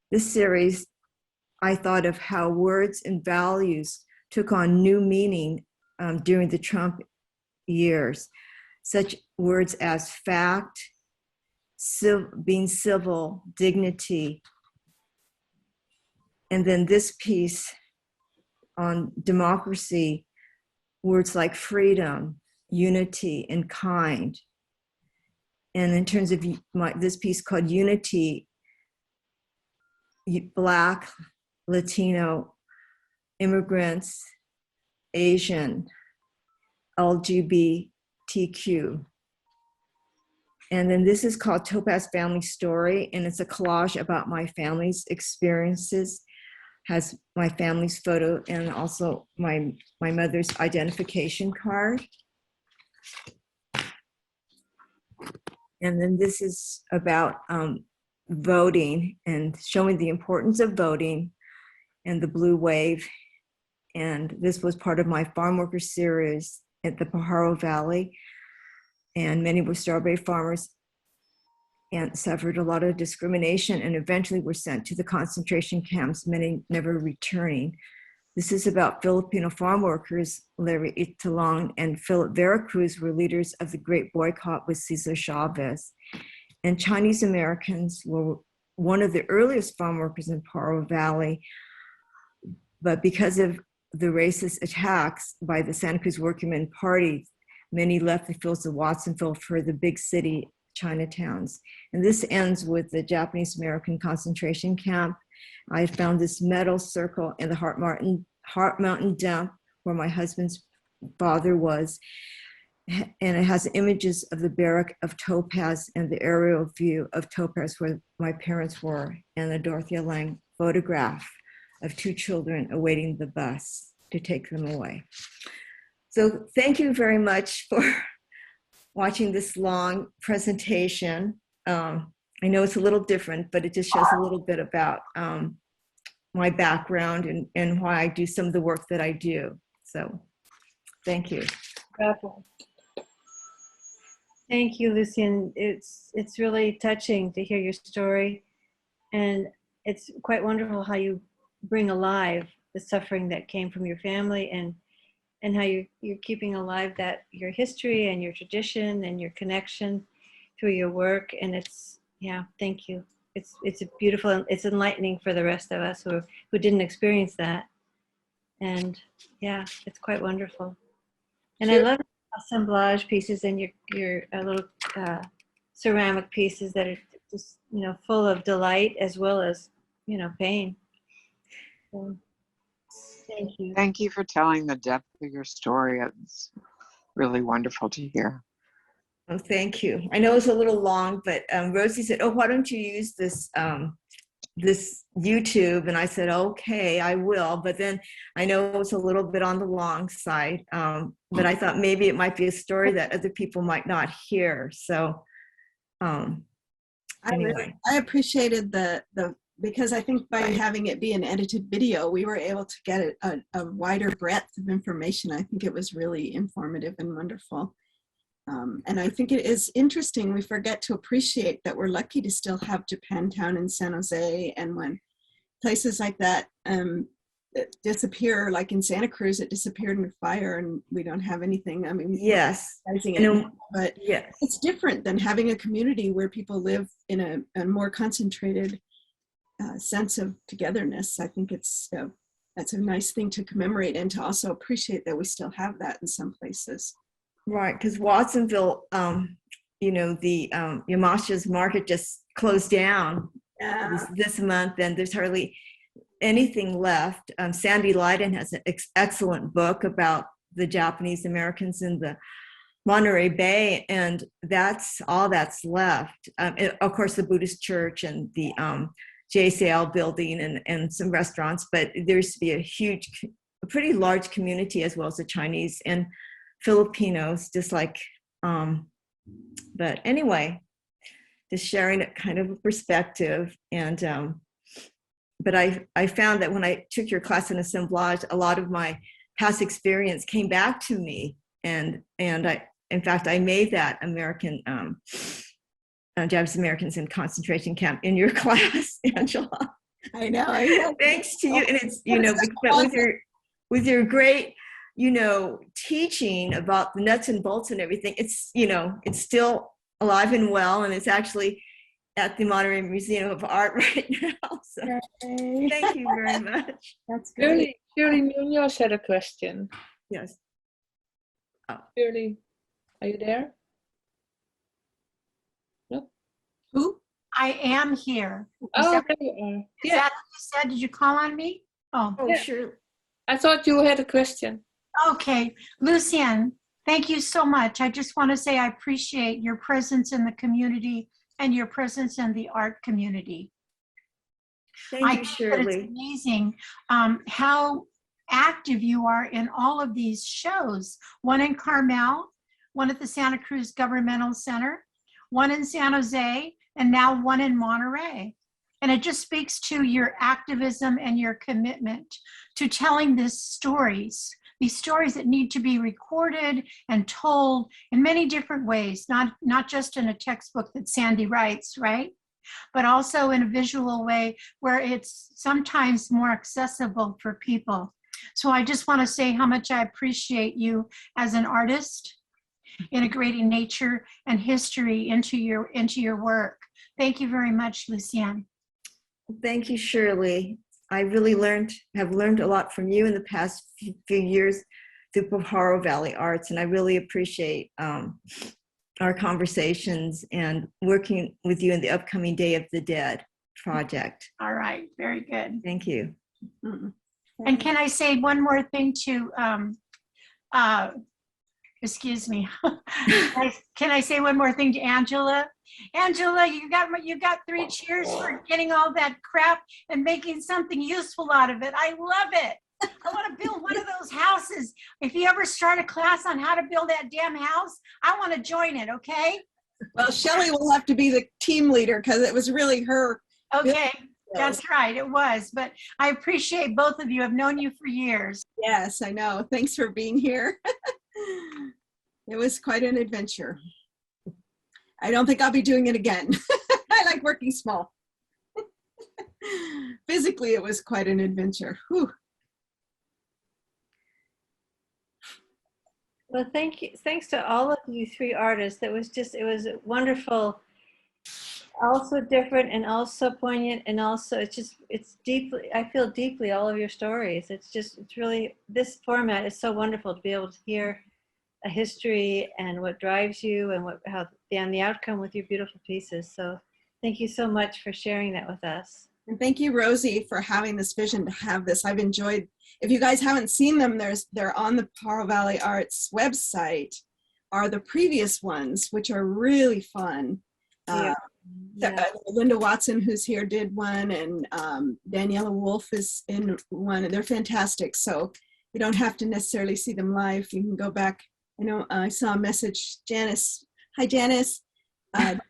This series, I thought of how words and values took on new meaning during the Trump years, such words as fact, being civil, dignity. And then this piece on democracy, words like freedom, unity, and kind. And in terms of this piece called Unity, Black, Latino, immigrants, Asian, LGBTQ. And then this is called Topaz Family Story, and it's a collage about my family's experiences. Has my family's photo and also my mother's identification card. And then this is about voting and showing the importance of voting and the blue wave. And this was part of my farm worker series at the Pajaro Valley. And many were strawberry farmers and suffered a lot of discrimination and eventually were sent to the concentration camps, many never returning. This is about Filipino farm workers. Larry Italong and Philip Veracruz were leaders of the Great Boycott with Cesar Chavez. And Chinese Americans were one of the earliest farm workers in Pajaro Valley. But because of the racist attacks by the Santa Cruz Workingmen Party, many left the fields of Watsonville for the big city Chinatowns. And this ends with the Japanese American concentration camp. I found this metal circle in the Heart Mountain dump where my husband's father was. And it has images of the barrack of Topaz and the aerial view of Topaz where my parents were, and the Dorothea Lange photograph of 2 children awaiting the bus to take them away. So thank you very much for watching this long presentation. I know it's a little different, but it just shows a little bit about my background and why I do some of the work that I do. So thank you. Thank you, Lucien. It's really touching to hear your story. And it's quite wonderful how you bring alive the suffering that came from your family and how you're keeping alive that your history and your tradition and your connection through your work. And it's, yeah, thank you. It's a beautiful, it's enlightening for the rest of us who didn't experience that. And yeah, it's quite wonderful. And I love assemblage pieces and your little ceramic pieces that are just, full of delight as well as, pain. So, thank you. Thank you for telling the depth of your story. It's really wonderful to hear. Oh, thank you. I know it's a little long, but Rosie said, "Oh, why don't you use this this YouTube?" And I said, "Okay, I will." But then I know it's a little bit on the long side, but I thought maybe it might be a story that other people might not hear. So anyway, I appreciated the because I think by having it be an edited video, we were able to get a wider breadth of information. I think it was really informative and wonderful. And I think it is interesting, we forget to appreciate that we're lucky to still have Japantown in San Jose, and when places like that disappear, like in Santa Cruz, it disappeared in a fire and we don't have anything. I mean, yes, but yes, it's different than having a community where people live in a more concentrated sense of togetherness. I think that's a nice thing to commemorate and to also appreciate that we still have that in some places. Right, because Watsonville, the Yamasha's market just closed down this month, and there's hardly anything left. Sandy Leiden has an excellent book about the Japanese Americans in the Monterey Bay, and that's all that's left. Of course, the Buddhist church and the JCL building and some restaurants, but there used to be a pretty large community as well as the Chinese and Filipinos, just like, but anyway, just sharing a kind of a perspective. And, but I found that when I took your class in assemblage, a lot of my past experience came back to me. And in fact, I made that American, Japanese Americans in concentration camp in your class, Angela. I know. Thanks to you. And it's, but with your great, teaching about the nuts and bolts and everything, it's, it's still alive and well, and it's actually at the Monterey Museum of Art right now. So thank you very much. That's great. Shirley Munoz had a question. Yes. Oh. Shirley, are you there? No. Who? I am here. Oh, there you are. Is that what you said? Did you call on me? Oh, yeah. Sure. I thought you had a question. Okay, Lucien, Thank you so much. I just want to say I appreciate your presence in the community and your presence in the art community. Thank I you, think that it's Shirley. amazing how active you are in all of these shows. One in Carmel, one at the Santa Cruz Governmental Center, one in San Jose, and now one in Monterey. And it just speaks to your activism and your commitment to telling these stories that need to be recorded and told in many different ways, not just in a textbook that Sandy writes, right? But also in a visual way where it's sometimes more accessible for people. So I just want to say how much I appreciate you as an artist, integrating nature and history into your work. Thank you very much, Lucien. Thank you, Shirley. I really have learned a lot from you in the past few years through Pajaro Valley Arts, and I really appreciate our conversations and working with you in the upcoming Day of the Dead project. All right, very good. Thank you. And can I say one more thing to, excuse me, can I say one more thing to Angela? Angela, you got 3 cheers for getting all that crap and making something useful out of it. I love it. I want to build one of those houses. If you ever start a class on how to build that damn house, I want to join it, okay? Well, Shelley will have to be the team leader because it was really her. Okay, that's right, it was. But I appreciate both of you. I've known you for years. Yes, I know. Thanks for being here. It was quite an adventure. I don't think I'll be doing it again. I like working small. Physically, it was quite an adventure. Whew. Well, thank you. Thanks to all of you 3 artists. It was wonderful, also different and also poignant, and also it's deeply, I feel deeply all of your stories. It's really, this format is so wonderful to be able to hear a history and what drives you and the outcome with your beautiful pieces. So thank you so much for sharing that with us. And thank you, Rosie, for having this vision to have this. I've enjoyed, if you guys haven't seen them, they're on the Pajaro Valley Arts website, are the previous ones, which are really fun. Yeah. Linda Watson, who's here, did one, and Daniela Wolf is in one, and they're fantastic. So you don't have to necessarily see them live. You can go back. I know I saw a message, Janice. Hi, Janice.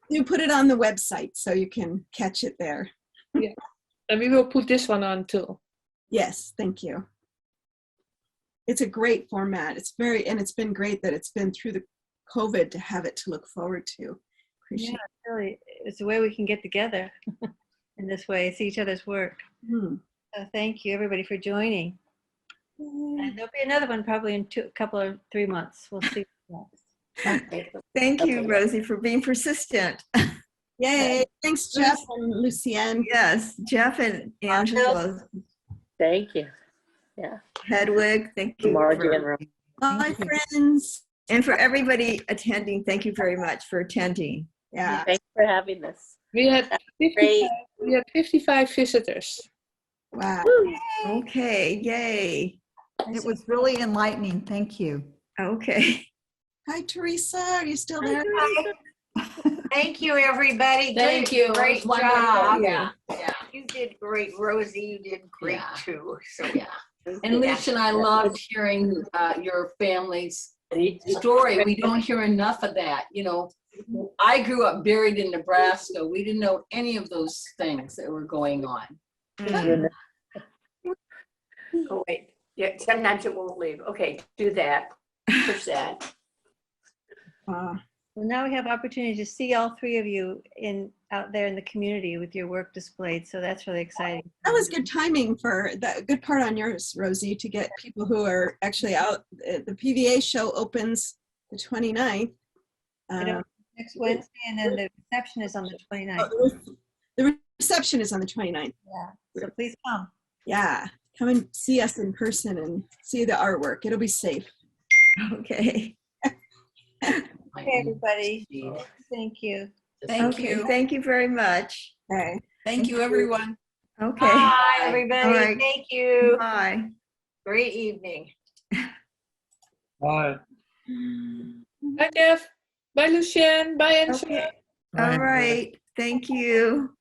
You put it on the website so you can catch it there. Yeah. And we will put this one on too. Yes, thank you. It's a great format. It's been great that it's been through the COVID to have it to look forward to. Appreciate it. Really, it's a way we can get together in this way, see each other's work. So thank you, everybody, for joining. And there'll be another one probably in a couple or 3 months. We'll see. Thank you, Rosie, for being persistent. Yay. Thanks, Jeff and Lucien. Yes, Jeff and Angela. Thank you. Yeah. Hedwig, thank you. Margie and Rose. Bye, friends. And for everybody attending, thank you very much for attending. Yeah. Thanks for having us. We had 55 visitors. Wow. Okay, yay. It was really enlightening. Thank you. Okay. Hi, Teresa. Are you still there? Thank you, everybody. Thank you. Great It was wonderful. job. Yeah. Yeah. You did great, Rosie. You did great Yeah. too. So Yeah. And Lucien, I loved hearing your family's story. We don't hear enough of that. You know, I grew up buried in Nebraska. We didn't know any of those things that were going on. Oh wait. Yeah. Sometimes it won't leave. Okay. Do that. Push that. Well, now we have opportunity to see all 3 of you out there in the community with your work displayed. So that's really exciting. That was good timing for that. Good part on yours, Rosie, to get people who are actually out. The PVA show opens the 29th. Next Wednesday, and then the reception is on the 29th. The reception is on the 29th. Yeah. So please come. Yeah. Come and see us in person and see the artwork. It'll be safe. Okay. Okay, everybody. Thank you. Thank you. Thank you very much. Okay. Thank you, everyone. Okay. Bye, everybody. All right. Thank you. Bye. Great evening. Bye. Bye, Jeff. Bye, Lucien. Bye, Angela. Okay. All right. Thank you.